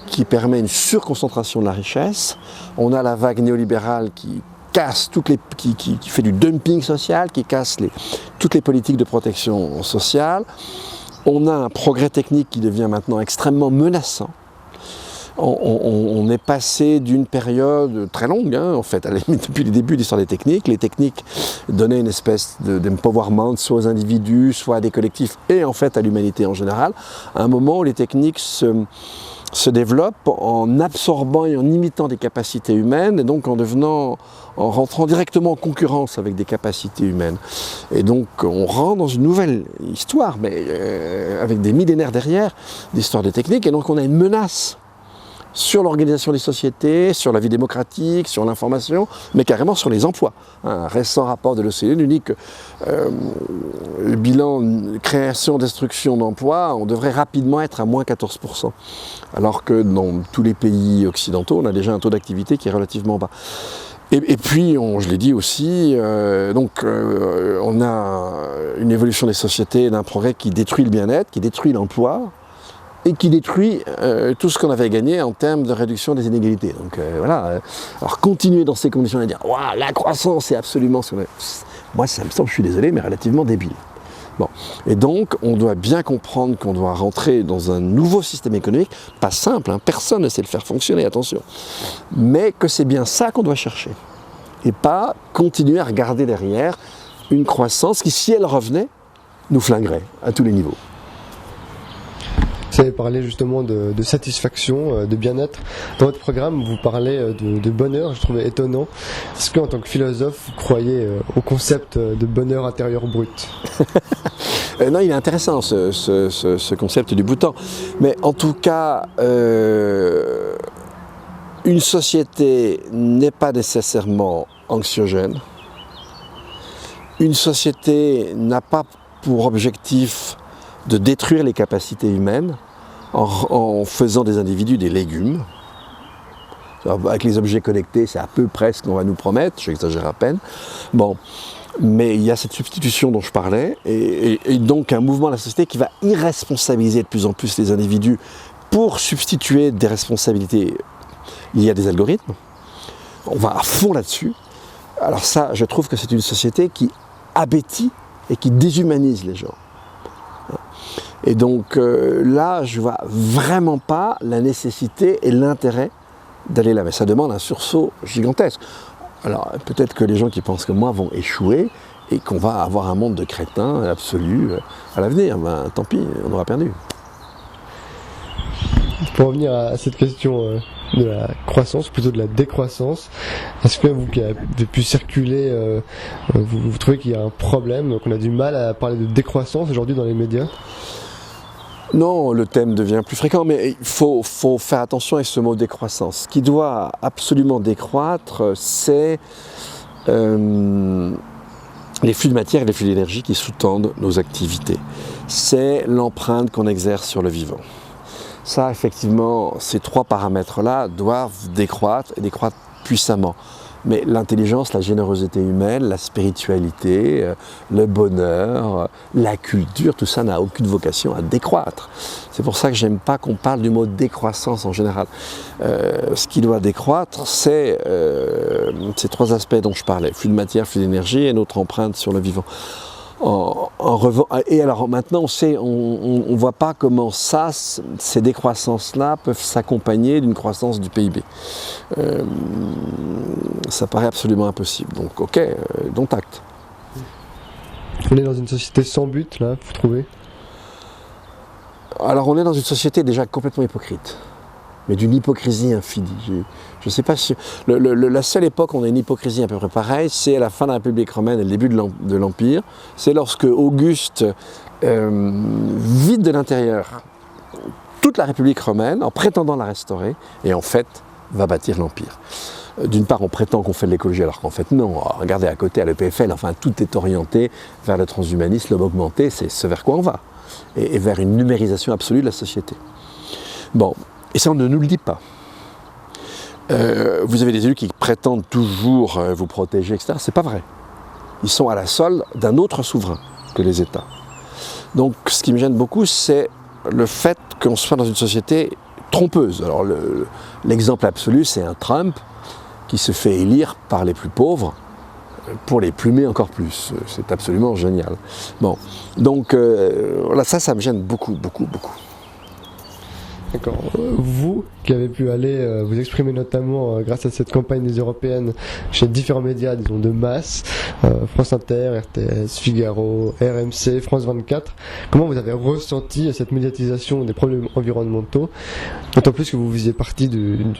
qui permet une surconcentration de la richesse. On a la vague néolibérale qui casse qui fait du dumping social, qui casse toutes les politiques de protection sociale. On a un progrès technique qui devient maintenant extrêmement menaçant. On est passé d'une période très longue, hein, en fait, depuis le début de l'histoire des techniques. Les techniques donnaient une espèce d'empowerment, soit aux individus, soit à des collectifs, et en fait à l'humanité en général, à un moment où les techniques se développent en absorbant et en imitant des capacités humaines, et donc en rentrant directement en concurrence avec des capacités humaines. Et donc on rentre dans une nouvelle histoire, mais avec des millénaires derrière, d'histoire des techniques, et donc on a une menace sur l'organisation des sociétés, sur la vie démocratique, sur l'information, mais carrément sur les emplois. Un récent rapport de l'OCDE nous dit que le bilan création-destruction d'emplois, on devrait rapidement être à -14%. Alors que dans tous les pays occidentaux, on a déjà un taux d'activité qui est relativement bas. Et puis, je l'ai dit aussi, on a une évolution des sociétés, d'un progrès qui détruit le bien-être, qui détruit l'emploi, et qui détruit tout ce qu'on avait gagné en termes de réduction des inégalités. Donc voilà, alors continuer dans ces conditions et dire « Waouh, la croissance, c'est absolument... » Moi, ça me semble, je suis désolé, mais relativement débile. Bon. Et donc, on doit bien comprendre qu'on doit rentrer dans un nouveau système économique, pas simple, hein, personne ne sait le faire fonctionner, attention, mais que c'est bien ça qu'on doit chercher, et pas continuer à regarder derrière une croissance qui, si elle revenait, nous flinguerait à tous les niveaux. Vous avez parlé justement de satisfaction, de bien-être. Dans votre programme, vous parlez de bonheur, je trouvais étonnant. Est-ce qu'en tant que philosophe, vous croyez au concept de bonheur intérieur brut ? Non, il est intéressant ce concept du Bhoutan. Mais en tout cas, une société n'est pas nécessairement anxiogène. Une société n'a pas pour objectif de détruire les capacités humaines en faisant des individus des légumes. Avec les objets connectés, c'est à peu près ce qu'on va nous promettre, j'exagère à peine. Bon, mais il y a cette substitution dont je parlais, et donc un mouvement de la société qui va irresponsabiliser de plus en plus les individus pour substituer des responsabilités liées à des algorithmes. On va à fond là-dessus. Alors ça, je trouve que c'est une société qui abétit et qui déshumanise les gens. Et donc là, je ne vois vraiment pas la nécessité et l'intérêt d'aller là. Mais ça demande un sursaut gigantesque. Alors peut-être que les gens qui pensent comme moi vont échouer et qu'on va avoir un monde de crétins absolu à l'avenir. Ben, tant pis, on aura perdu. Pour revenir à cette question de la croissance, plutôt de la décroissance, est-ce que vous qui avez pu circuler, vous trouvez qu'il y a un problème, qu'on a du mal à parler de décroissance aujourd'hui dans les médias ? Non, le thème devient plus fréquent, mais il faut faire attention avec ce mot décroissance. Ce qui doit absolument décroître, c'est les flux de matière et les flux d'énergie qui sous-tendent nos activités. C'est l'empreinte qu'on exerce sur le vivant. Ça, effectivement, ces trois paramètres-là doivent décroître et décroître puissamment. Mais l'intelligence, la générosité humaine, la spiritualité, le bonheur, la culture, tout ça n'a aucune vocation à décroître. C'est pour ça que j'aime pas qu'on parle du mot décroissance en général. Ce qui doit décroître, c'est ces trois aspects dont je parlais, flux de matière, flux d'énergie et notre empreinte sur le vivant. Et alors maintenant, on ne voit pas comment ces décroissances-là peuvent s'accompagner d'une croissance du PIB. Ça paraît absolument impossible. Donc ok, dont acte. On est dans une société sans but, là, vous trouvez ? Alors on est dans une société déjà complètement hypocrite, mais d'une hypocrisie infinie. Je ne sais pas si... la seule époque où on a une hypocrisie à peu près pareille, c'est à la fin de la République romaine et le début de l'Empire. C'est lorsque Auguste vide de l'intérieur toute la République romaine en prétendant la restaurer, et en fait va bâtir l'Empire. D'une part, on prétend qu'on fait de l'écologie, alors qu'en fait non. Regardez à côté à l'EPFL, enfin tout est orienté vers le transhumanisme, l'homme augmenté, c'est ce vers quoi on va. Et vers une numérisation absolue de la société. Bon, et ça on ne nous le dit pas. Vous avez des élus qui prétendent toujours vous protéger, etc. C'est pas vrai. Ils sont à la solde d'un autre souverain que les États. Donc ce qui me gêne beaucoup, c'est le fait qu'on soit dans une société trompeuse. Alors l'exemple absolu, c'est un Trump qui se fait élire par les plus pauvres pour les plumer encore plus. C'est absolument génial. Bon, donc voilà, ça me gêne beaucoup, beaucoup, beaucoup. D'accord. Vous qui avez pu aller vous exprimer notamment grâce à cette campagne des européennes chez différents médias, disons de masse, France Inter, RTS, Figaro, RMC, France 24, comment vous avez ressenti cette médiatisation des problèmes environnementaux, d'autant plus que vous faisiez partie d'une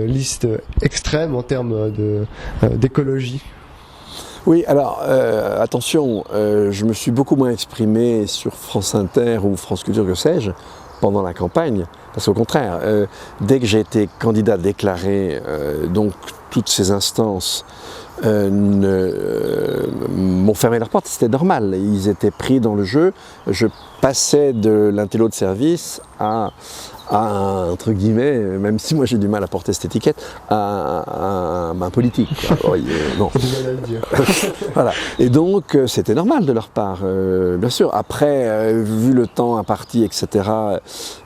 liste extrême en termes d'écologie? Oui, alors attention, je me suis beaucoup moins exprimé sur France Inter ou France Culture, que sais-je, pendant la campagne, parce qu'au contraire, dès que j'ai été candidat déclaré, donc toutes ces instances m'ont fermé leurs portes, c'était normal, ils étaient pris dans le jeu, je passais de l'intello de service à entre guillemets, même si moi j'ai du mal à porter cette étiquette, à un politique. Oui, non. Voilà. Et donc c'était normal de leur part, bien sûr. Après, vu le temps imparti, etc.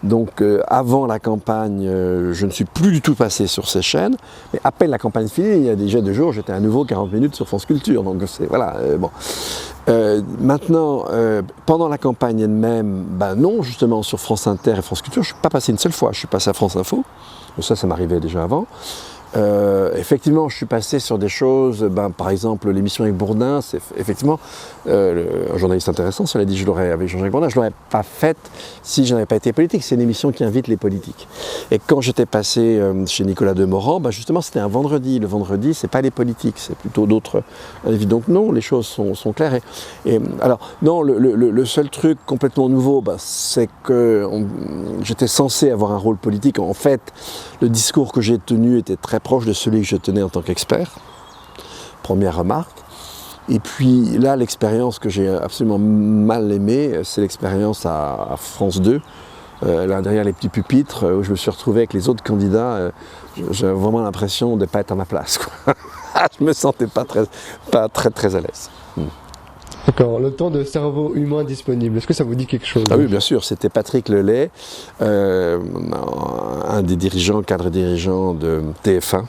Donc avant la campagne, je ne suis plus du tout passé sur ces chaînes. Mais à peine la campagne finie, il y a déjà 2 jours, j'étais à nouveau 40 minutes sur France Culture. Donc c'est voilà. Bon. Maintenant, pendant la campagne elle-même, ben non, justement sur France Inter et France Culture, je ne suis pas passé une seule fois, je suis passé à France Info, ça m'arrivait déjà avant. Effectivement, je suis passé sur des choses, par exemple l'émission avec Bourdin, c'est effectivement un journaliste intéressant, cela dit, avec Jean-Jacques Bourdin, je ne l'aurais pas faite si je n'avais pas été politique. C'est une émission qui invite les politiques. Et quand j'étais passé chez Nicolas Demorand, justement c'était un vendredi. Le vendredi, c'est pas les politiques, c'est plutôt d'autres invités. Donc non, les choses sont claires. Et alors non, le seul truc complètement nouveau, c'est que j'étais censé avoir un rôle politique. En fait, le discours que j'ai tenu était très proche de celui que je tenais en tant qu'expert. Première remarque. Et puis là, l'expérience que j'ai absolument mal aimée, c'est l'expérience à France 2, là derrière les petits pupitres, où je me suis retrouvé avec les autres candidats. J'ai vraiment l'impression de ne pas être à ma place, quoi. Je me sentais pas très à l'aise. D'accord, le temps de cerveau humain disponible, est-ce que ça vous dit quelque chose? Ah oui, bien sûr, c'était Patrick Lelay, un des cadres dirigeants de TF1,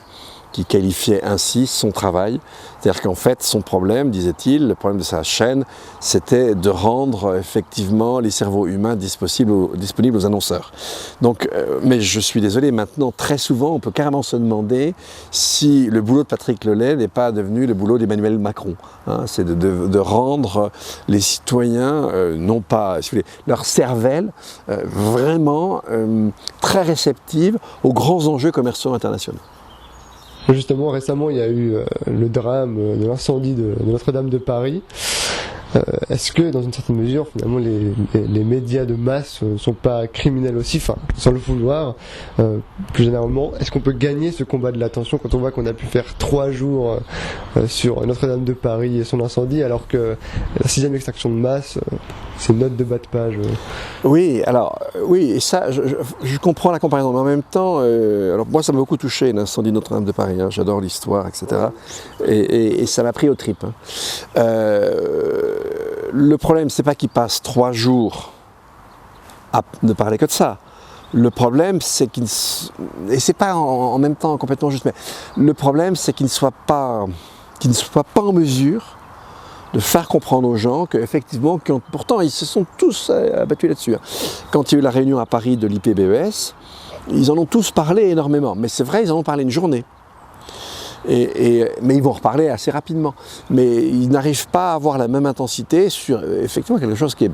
qui qualifiait ainsi son travail. C'est-à-dire qu'en fait, son problème, disait-il, le problème de sa chaîne, c'était de rendre effectivement les cerveaux humains disponibles aux annonceurs. Donc, mais je suis désolé, maintenant, très souvent, on peut carrément se demander si le boulot de Patrick Lelay n'est pas devenu le boulot d'Emmanuel Macron. Hein, c'est de rendre les citoyens, non pas, si vous voulez, leur cervelle, vraiment très réceptive aux grands enjeux commerciaux internationaux. Justement, récemment, il y a eu le drame de l'incendie de Notre-Dame de Paris. Est-ce que, dans une certaine mesure, finalement, les médias de masse ne sont pas criminels aussi, enfin, sans le vouloir, plus généralement, est-ce qu'on peut gagner ce combat de l'attention quand on voit qu'on a pu faire 3 jours sur Notre-Dame de Paris et son incendie, alors que la 6e extinction de masse, c'est une note de bas de page Oui, alors, oui, et ça, je comprends la comparaison, mais en même temps, alors moi, ça m'a beaucoup touché, l'incendie de Notre-Dame de Paris, hein, j'adore l'histoire, etc. Et ça m'a pris aux tripes. Hein. Le problème, c'est pas qu'il passe 3 jours à ne parler que de ça. Le problème, c'est qu'il et c'est pas en même temps complètement juste, mais le problème, c'est qu'il ne soit pas en mesure de faire comprendre aux gens qu'effectivement, pourtant ils se sont tous abattus là-dessus. Hein. Quand il y a eu la réunion à Paris de l'IPBES, ils en ont tous parlé énormément, mais c'est vrai, ils en ont parlé une journée. Mais ils vont reparler assez rapidement. Mais ils n'arrivent pas à avoir la même intensité sur effectivement quelque chose qui est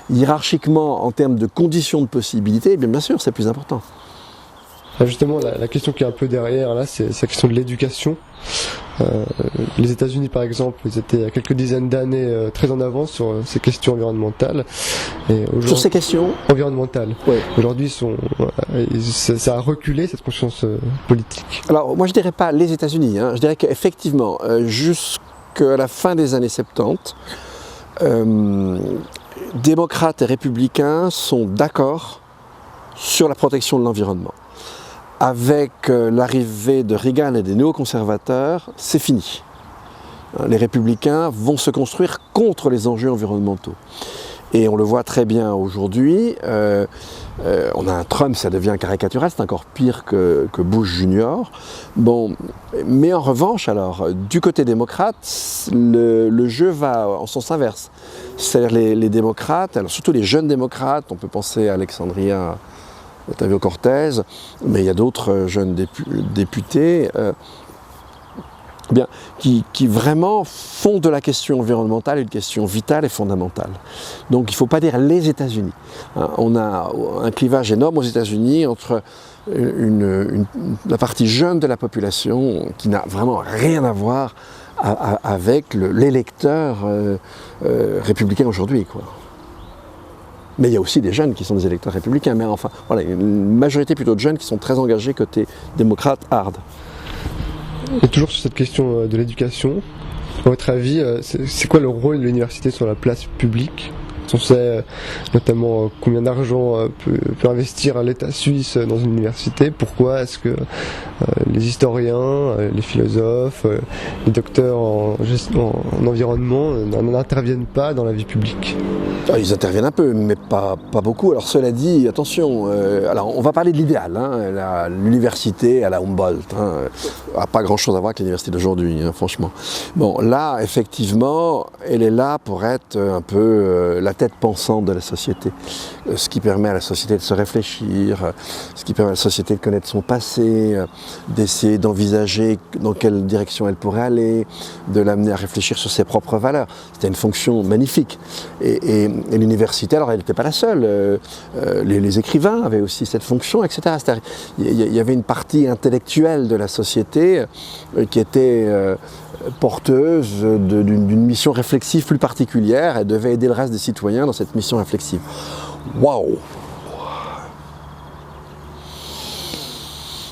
hiérarchiquement en termes de conditions de possibilité, bien sûr c'est plus important. Justement, la question qui est un peu derrière, là, c'est la question de l'éducation. Les États-Unis, par exemple, ils étaient il y a quelques dizaines d'années très en avance sur ces questions environnementales. Sur ces questions environnementales. Oui. Aujourd'hui, ça a reculé, cette conscience politique. Alors, moi, je dirais pas les États-Unis. Hein. Je dirais qu'effectivement, jusqu'à la fin des années 70, démocrates et républicains sont d'accord sur la protection de l'environnement. Avec l'arrivée de Reagan et des néoconservateurs, c'est fini. Les républicains vont se construire contre les enjeux environnementaux. Et on le voit très bien aujourd'hui, on a un Trump, ça devient caricatural, c'est encore pire que Bush Junior. Bon, mais en revanche, alors, du côté démocrate, le jeu va en sens inverse. C'est-à-dire les démocrates, alors surtout les jeunes démocrates, on peut penser à Alexandria Ocasio-Cortez, mais il y a d'autres jeunes députés qui vraiment font de la question environnementale une question vitale et fondamentale. Donc il ne faut pas dire les États-Unis. On a un clivage énorme aux États-Unis entre la partie jeune de la population qui n'a vraiment rien à voir avec l'électeur républicain aujourd'hui, quoi. Mais il y a aussi des jeunes qui sont des électeurs républicains, mais enfin, voilà, une majorité plutôt de jeunes qui sont très engagés côté démocrate hard. Et toujours sur cette question de l'éducation, à votre avis, c'est quoi le rôle de l'université sur la place publique ? On sait notamment combien d'argent peut investir l'État suisse dans une université. Pourquoi est-ce que les historiens, les philosophes, les docteurs en environnement n'interviennent pas dans la vie publique ? Ils interviennent un peu, mais pas beaucoup. Alors cela dit, attention, alors on va parler de l'idéal. Hein, l'université à la Humboldt n'a pas grand-chose à voir avec l'université d'aujourd'hui, hein, franchement. Bon, là, effectivement, elle est là pour être un peu la tête pensante de la société. Ce qui permet à la société de se réfléchir, ce qui permet à la société de connaître son passé, d'essayer d'envisager dans quelle direction elle pourrait aller, de l'amener à réfléchir sur ses propres valeurs. C'était une fonction magnifique. Et l'université, alors elle n'était pas la seule, les écrivains avaient aussi cette fonction, etc. Il y avait une partie intellectuelle de la société qui était porteuse d'une mission réflexive plus particulière. Elle devait aider le reste des citoyens dans cette mission réflexive. Waouh!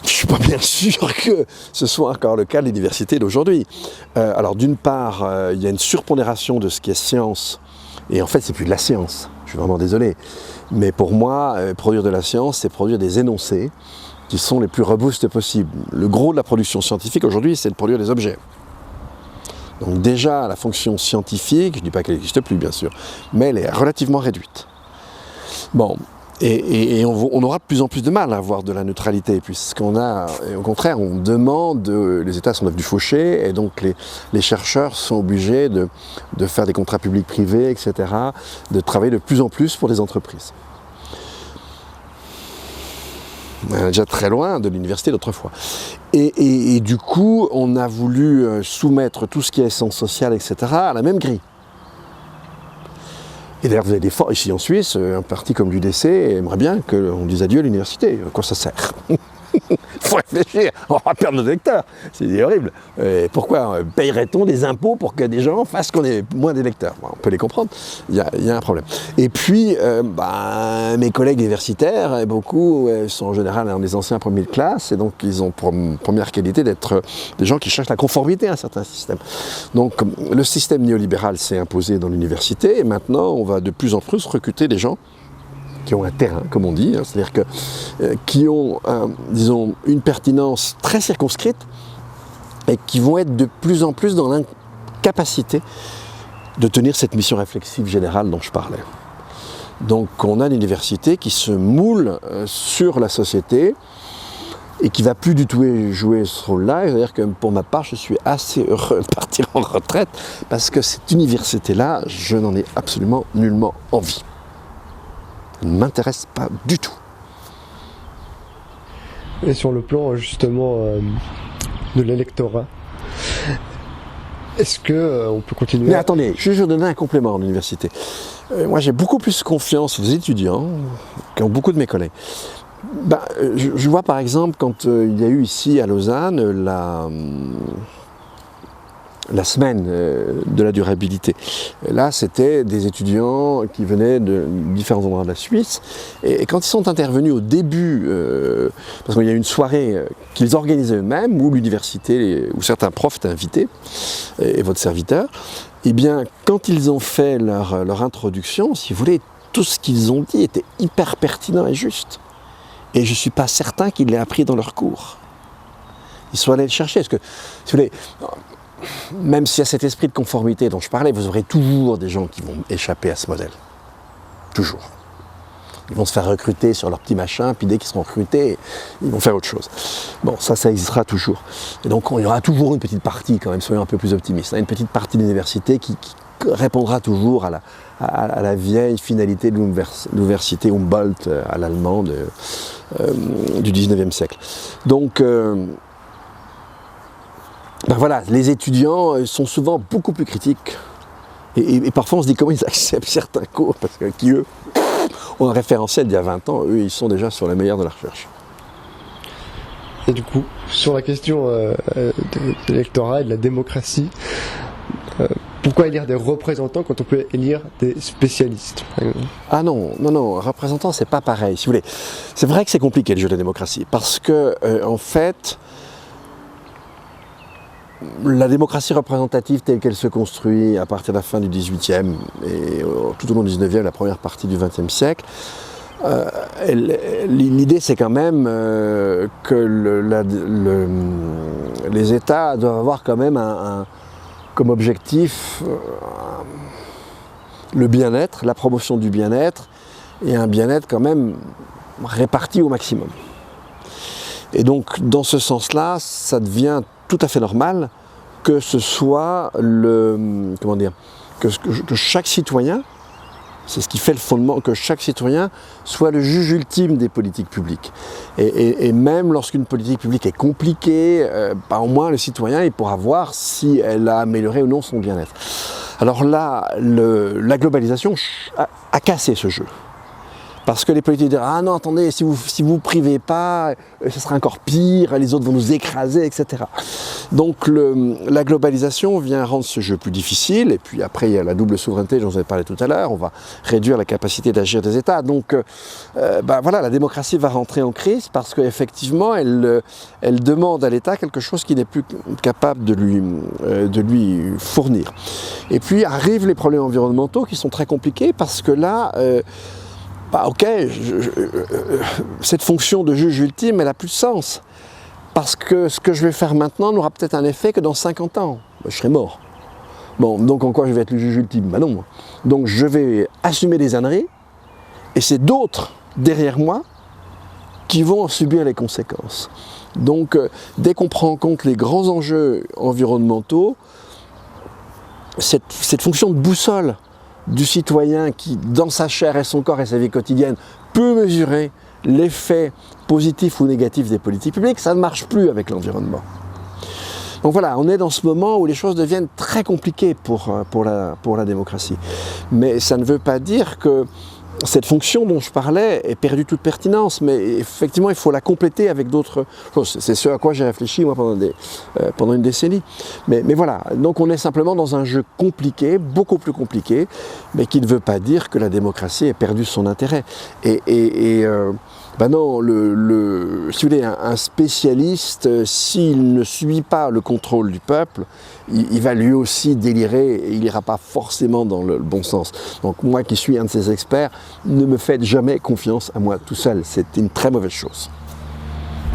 Je ne suis pas bien sûr que ce soit encore le cas de l'université d'aujourd'hui. Alors d'une part, il y a une surpondération de ce qui est science. Et en fait, c'est plus de la science. Je suis vraiment désolé. Mais pour moi, produire de la science, c'est produire des énoncés qui sont les plus robustes possibles. Le gros de la production scientifique aujourd'hui, c'est de produire des objets. Donc déjà, la fonction scientifique, je ne dis pas qu'elle n'existe plus, bien sûr, mais elle est relativement réduite. Bon, Et on aura de plus en plus de mal à avoir de la neutralité, puisqu'on a, au contraire, on demande, les États sont devenus fauchés, et donc les chercheurs sont obligés de faire des contrats publics-privés, etc., de travailler de plus en plus pour les entreprises. On est déjà très loin de l'université d'autrefois. Et du coup, on a voulu soumettre tout ce qui est sciences sociales, etc., à la même grille. Et d'ailleurs, vous avez des forts ici en Suisse, un parti comme l'UDC aimerait bien qu'on dise adieu à l'université. À quoi ça sert? Il faut réfléchir, on va perdre nos électeurs, c'est horrible. Pourquoi payerait-on des impôts pour que des gens fassent qu'on ait moins d'électeurs? On peut les comprendre, il y a un problème. Et puis, mes collègues universitaires, beaucoup sont en général des anciens premiers de classe, et donc ils ont pour première qualité d'être des gens qui cherchent la conformité à un certain système. Donc le système néolibéral s'est imposé dans l'université, et maintenant on va de plus en plus recruter des gens qui ont un terrain, comme on dit, c'est-à-dire qui ont, disons, une pertinence très circonscrite et qui vont être de plus en plus dans l'incapacité de tenir cette mission réflexive générale dont je parlais. Donc on a l'université qui se moule sur la société et qui ne va plus du tout jouer ce rôle-là. C'est-à-dire que pour ma part, je suis assez heureux de partir en retraite parce que cette université-là, je n'en ai absolument nullement envie. Ne m'intéresse pas du tout. Et sur le plan justement de l'électorat, est-ce que on peut continuer? Mais attendez, je vais donner un complément à l'université. Moi j'ai beaucoup plus confiance aux étudiants qu'ont beaucoup de mes collègues. Je vois par exemple quand il y a eu ici à Lausanne la semaine de la durabilité. Là, c'était des étudiants qui venaient de différents endroits de la Suisse. Et quand ils sont intervenus au début, parce qu'il y a eu une soirée qu'ils organisaient eux-mêmes, où l'université, où certains profs étaient invités, et votre serviteur, eh bien, quand ils ont fait leur introduction, si vous voulez, tout ce qu'ils ont dit était hyper pertinent et juste. Et je ne suis pas certain qu'ils l'aient appris dans leur cours. Ils sont allés le chercher. Parce que, si vous voulez, même s'il y a cet esprit de conformité dont je parlais, vous aurez toujours des gens qui vont échapper à ce modèle. Toujours. Ils vont se faire recruter sur leur petit machin, puis dès qu'ils seront recrutés, ils vont faire autre chose. Bon, ça existera toujours. Et donc il y aura toujours une petite partie, quand même, soyons un peu plus optimistes, une petite partie de l'université qui répondra toujours à la vieille finalité de l'université Humboldt à l'allemande du 19e siècle. Donc, voilà, les étudiants sont souvent beaucoup plus critiques. Et parfois on se dit comment ils acceptent certains cours, parce que qui eux ont un référentiel d'il y a 20 ans, eux ils sont déjà sur les meilleurs de la recherche. Et du coup, sur la question de l'électorat et de la démocratie, pourquoi élire des représentants quand on peut élire des spécialistes? Ah non, représentants c'est pas pareil, si vous voulez. C'est vrai que c'est compliqué le jeu de la démocratie, parce que en fait, la démocratie représentative telle qu'elle se construit à partir de la fin du XVIIIe et tout au long du XIXe, la première partie du XXe siècle, l'idée c'est quand même que les États doivent avoir quand même comme objectif le bien-être, la promotion du bien-être, et un bien-être quand même réparti au maximum. Et donc dans ce sens-là, ça devient tout à fait normal que ce soit que chaque citoyen, c'est ce qui fait le fondement, que chaque citoyen soit le juge ultime des politiques publiques. Et même lorsqu'une politique publique est compliquée, au moins le citoyen il pourra voir si elle a amélioré ou non son bien-être. Alors là, la globalisation a cassé ce jeu. Parce que les politiques disent « Ah non, attendez, si vous privez pas, ce sera encore pire, les autres vont nous écraser, etc. » Donc la globalisation vient rendre ce jeu plus difficile, et puis après il y a la double souveraineté dont vous avez parlé tout à l'heure, on va réduire la capacité d'agir des États. Donc voilà, la démocratie va rentrer en crise parce qu'effectivement elle demande à l'État quelque chose qu'il n'est plus capable de lui fournir. Et puis arrivent les problèmes environnementaux qui sont très compliqués parce que là, ok, cette fonction de juge ultime, elle n'a plus de sens. Parce que ce que je vais faire maintenant n'aura peut-être un effet que dans 50 ans. Je serai mort. Bon, donc en quoi je vais être le juge ultime? Non. Donc je vais assumer des âneries, et c'est d'autres derrière moi qui vont en subir les conséquences. Donc, dès qu'on prend en compte les grands enjeux environnementaux, cette fonction de boussole du citoyen qui, dans sa chair et son corps et sa vie quotidienne, peut mesurer l'effet positif ou négatif des politiques publiques, ça ne marche plus avec l'environnement. Donc voilà, on est dans ce moment où les choses deviennent très compliquées pour la démocratie. Mais ça ne veut pas dire que cette fonction dont je parlais est perdue toute pertinence, mais effectivement il faut la compléter avec d'autres choses. C'est ce à quoi j'ai réfléchi moi pendant une décennie. Mais voilà, donc on est simplement dans un jeu compliqué, beaucoup plus compliqué, mais qui ne veut pas dire que la démocratie ait perdu son intérêt. Ben non, si vous voulez, un spécialiste, s'il ne suit pas le contrôle du peuple, il va lui aussi délirer et il n'ira pas forcément dans le bon sens. Donc moi qui suis un de ces experts, ne me faites jamais confiance à moi tout seul, c'est une très mauvaise chose.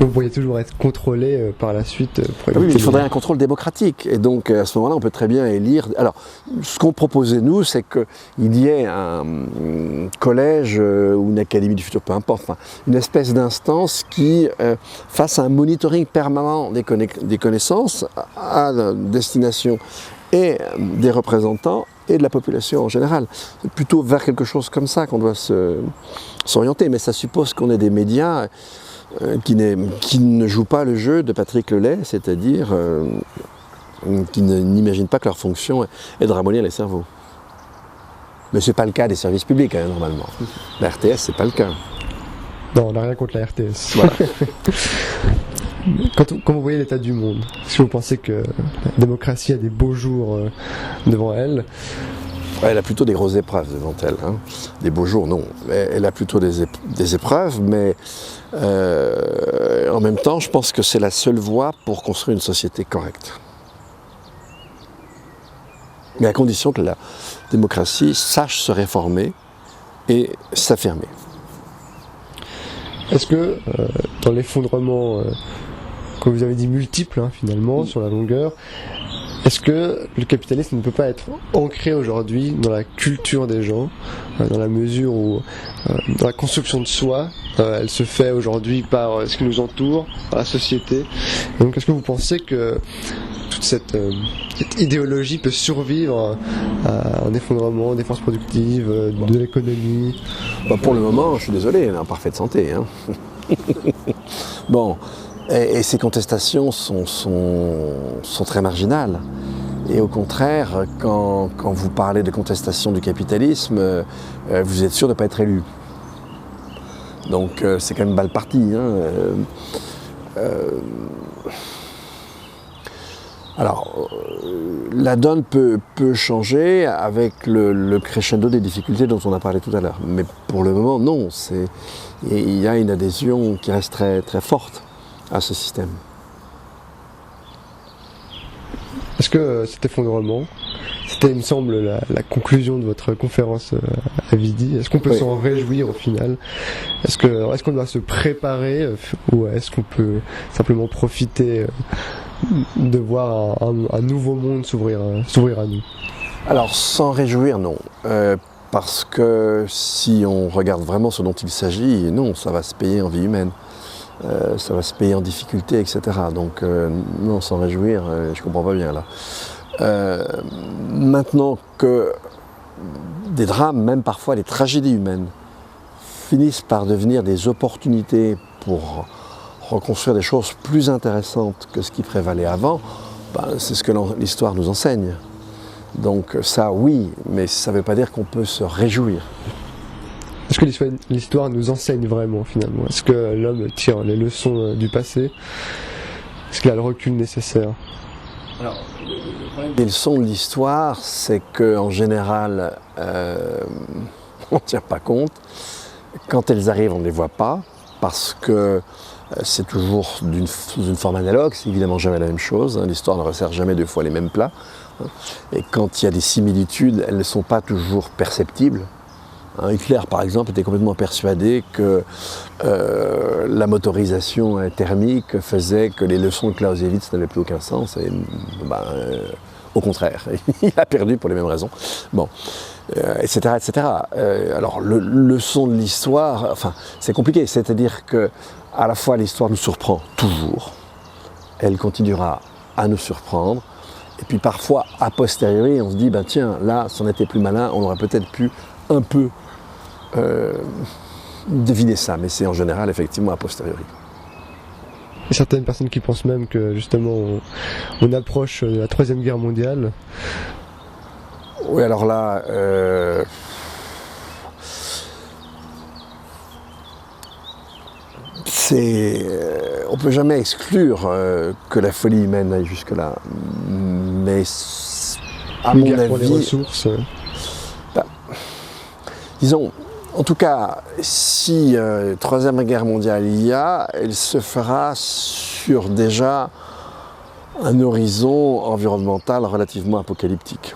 Vous pourriez toujours être contrôlé par la suite. Oui, mais il faudrait un contrôle démocratique. Et donc, à ce moment-là, on peut très bien élire. Alors, ce qu'on proposait, nous, c'est qu'il y ait un collège ou une académie du futur, peu importe, enfin, une espèce d'instance qui fasse un monitoring permanent des connaissances à destination et des représentants et de la population en général. C'est plutôt vers quelque chose comme ça qu'on doit s'orienter. Mais ça suppose qu'on ait des médias qui ne jouent pas le jeu de Patrick Lelay, c'est-à-dire qui n'imaginent pas que leur fonction est de ramollir les cerveaux. Mais ce n'est pas le cas des services publics, hein, normalement. La RTS, ce n'est pas le cas. Non, on n'a rien contre la RTS. Voilà. Quand vous voyez l'état du monde, est-ce que vous pensez que la démocratie a des beaux jours devant elle? Elle a plutôt des grosses épreuves devant elle. Hein. Des beaux jours, non. Elle a plutôt des épreuves, mais en même temps, je pense que c'est la seule voie pour construire une société correcte. Mais à condition que la démocratie sache se réformer et s'affirmer. Est-ce que dans l'effondrement, comme vous avez dit, multiple finalement, sur la longueur, est-ce que le capitalisme ne peut pas être ancré aujourd'hui dans la culture des gens, dans la mesure où dans la construction de soi, elle se fait aujourd'hui par ce qui nous entoure, par la société. Et donc est-ce que vous pensez que toute cette idéologie peut survivre à un effondrement des forces productives, de l'économie? Pour le moment, je suis désolé, elle est en parfaite santé. Hein. Bon. Et ces contestations sont très marginales. Et au contraire, quand vous parlez de contestation du capitalisme, vous êtes sûr de ne pas être élu. Donc c'est quand même balle partie. Hein. Alors, la donne peut changer avec le crescendo des difficultés dont on a parlé tout à l'heure. Mais pour le moment, non. Il y a une adhésion qui reste très, très forte à ce système. Est-ce que cet effondrement, c'était, il me semble, la conclusion de votre conférence à Vidi, est-ce qu'on peut s'en réjouir au final? Est-ce qu'on doit se préparer ou est-ce qu'on peut simplement profiter de voir un nouveau monde s'ouvrir à nous? Alors, s'en réjouir, non. Parce que si on regarde vraiment ce dont il s'agit, non, ça va se payer en vie humaine. Ça va se payer en difficulté, etc. Donc, non, s'en réjouir, je comprends pas bien là. Maintenant que des drames, même parfois des tragédies humaines, finissent par devenir des opportunités pour reconstruire des choses plus intéressantes que ce qui prévalait avant, c'est ce que l'histoire nous enseigne. Donc ça, oui, mais ça ne veut pas dire qu'on peut se réjouir. Est-ce que l'histoire nous enseigne vraiment finalement? Est-ce que l'homme tire les leçons du passé? Est-ce qu'il a le recul nécessaire? Alors, les leçons de l'histoire, c'est qu'en général, on ne tient pas compte. Quand elles arrivent, on ne les voit pas, parce que c'est toujours sous une forme analogue, c'est évidemment jamais la même chose. Hein. L'histoire ne resserre jamais deux fois les mêmes plats. Hein. Et quand il y a des similitudes, elles ne sont pas toujours perceptibles. Hitler, par exemple, était complètement persuadé que la motorisation thermique faisait que les leçons de Clausewitz n'avaient plus aucun sens. Et, au contraire, il a perdu pour les mêmes raisons. Bon. etc., etc. Alors, leçon de l'histoire, enfin, c'est compliqué, c'est-à-dire que à la fois l'histoire nous surprend toujours, elle continuera à nous surprendre, et puis parfois, a posteriori, on se dit, ben tiens, là, si on était plus malin, on aurait peut-être pu un peu deviner ça, mais c'est en général, effectivement, a posteriori. Il y a certaines personnes qui pensent même que, justement, on approche de la Troisième Guerre mondiale. Oui, alors là, on ne peut jamais exclure que la folie humaine aille jusque-là, mais à Une mon guerre pour les avis, ressources. disons, en tout cas, si Troisième Guerre mondiale il y a, elle se fera sur déjà un horizon environnemental relativement apocalyptique.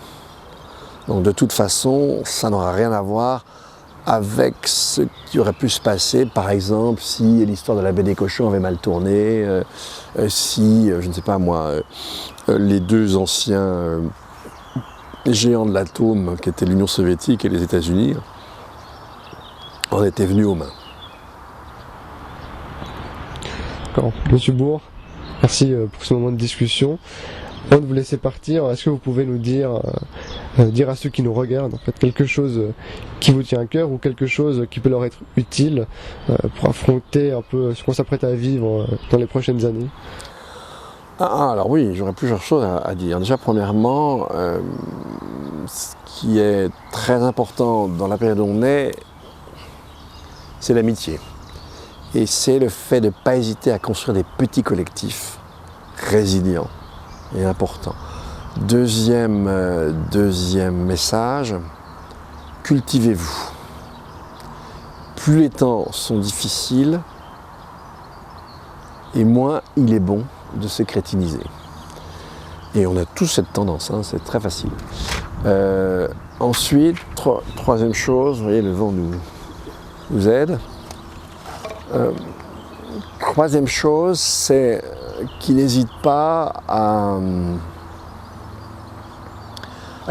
Donc de toute façon, ça n'aura rien à voir avec ce qui aurait pu se passer, par exemple, si l'histoire de la baie des cochons avait mal tourné, si, je ne sais pas moi, les deux anciens géants de l'atome, qui étaient l'Union soviétique et les États-Unis, en étaient venus aux mains. D'accord. Monsieur Bourg, merci pour ce moment de discussion. Avant de vous laisser partir, est-ce que vous pouvez nous dire à ceux qui nous regardent, en fait, quelque chose qui vous tient à cœur ou quelque chose qui peut leur être utile pour affronter un peu ce qu'on s'apprête à vivre dans les prochaines années? Alors oui, j'aurais plusieurs choses à dire. Déjà, premièrement, ce qui est très important dans la période où on est, c'est l'amitié. Et c'est le fait de ne pas hésiter à construire des petits collectifs résilients et importants. Deuxième message, cultivez-vous. Plus les temps sont difficiles, et moins il est bon de se crétiniser. Et on a tous cette tendance, hein, c'est très facile. Ensuite, troisième chose, vous voyez, le vent nous aide. Troisième chose, c'est qu'ils n'hésitent pas à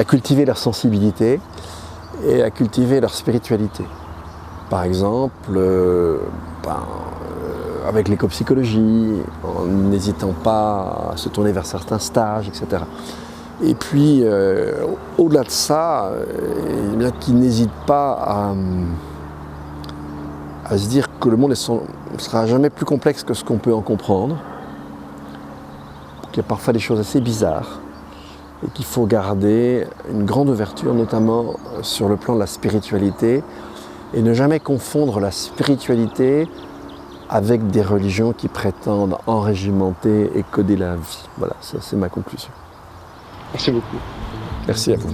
cultiver leur sensibilité et à cultiver leur spiritualité. Par exemple, avec l'éco-psychologie, en n'hésitant pas à se tourner vers certains stages, etc. Et puis, au-delà de ça, qu'ils n'hésitent pas à se dire que le monde ne sera jamais plus complexe que ce qu'on peut en comprendre, qu'il y a parfois des choses assez bizarres, et qu'il faut garder une grande ouverture, notamment sur le plan de la spiritualité, et ne jamais confondre la spiritualité avec des religions qui prétendent enrégimenter et coder la vie. Voilà, ça c'est ma conclusion. Merci beaucoup. Merci à vous.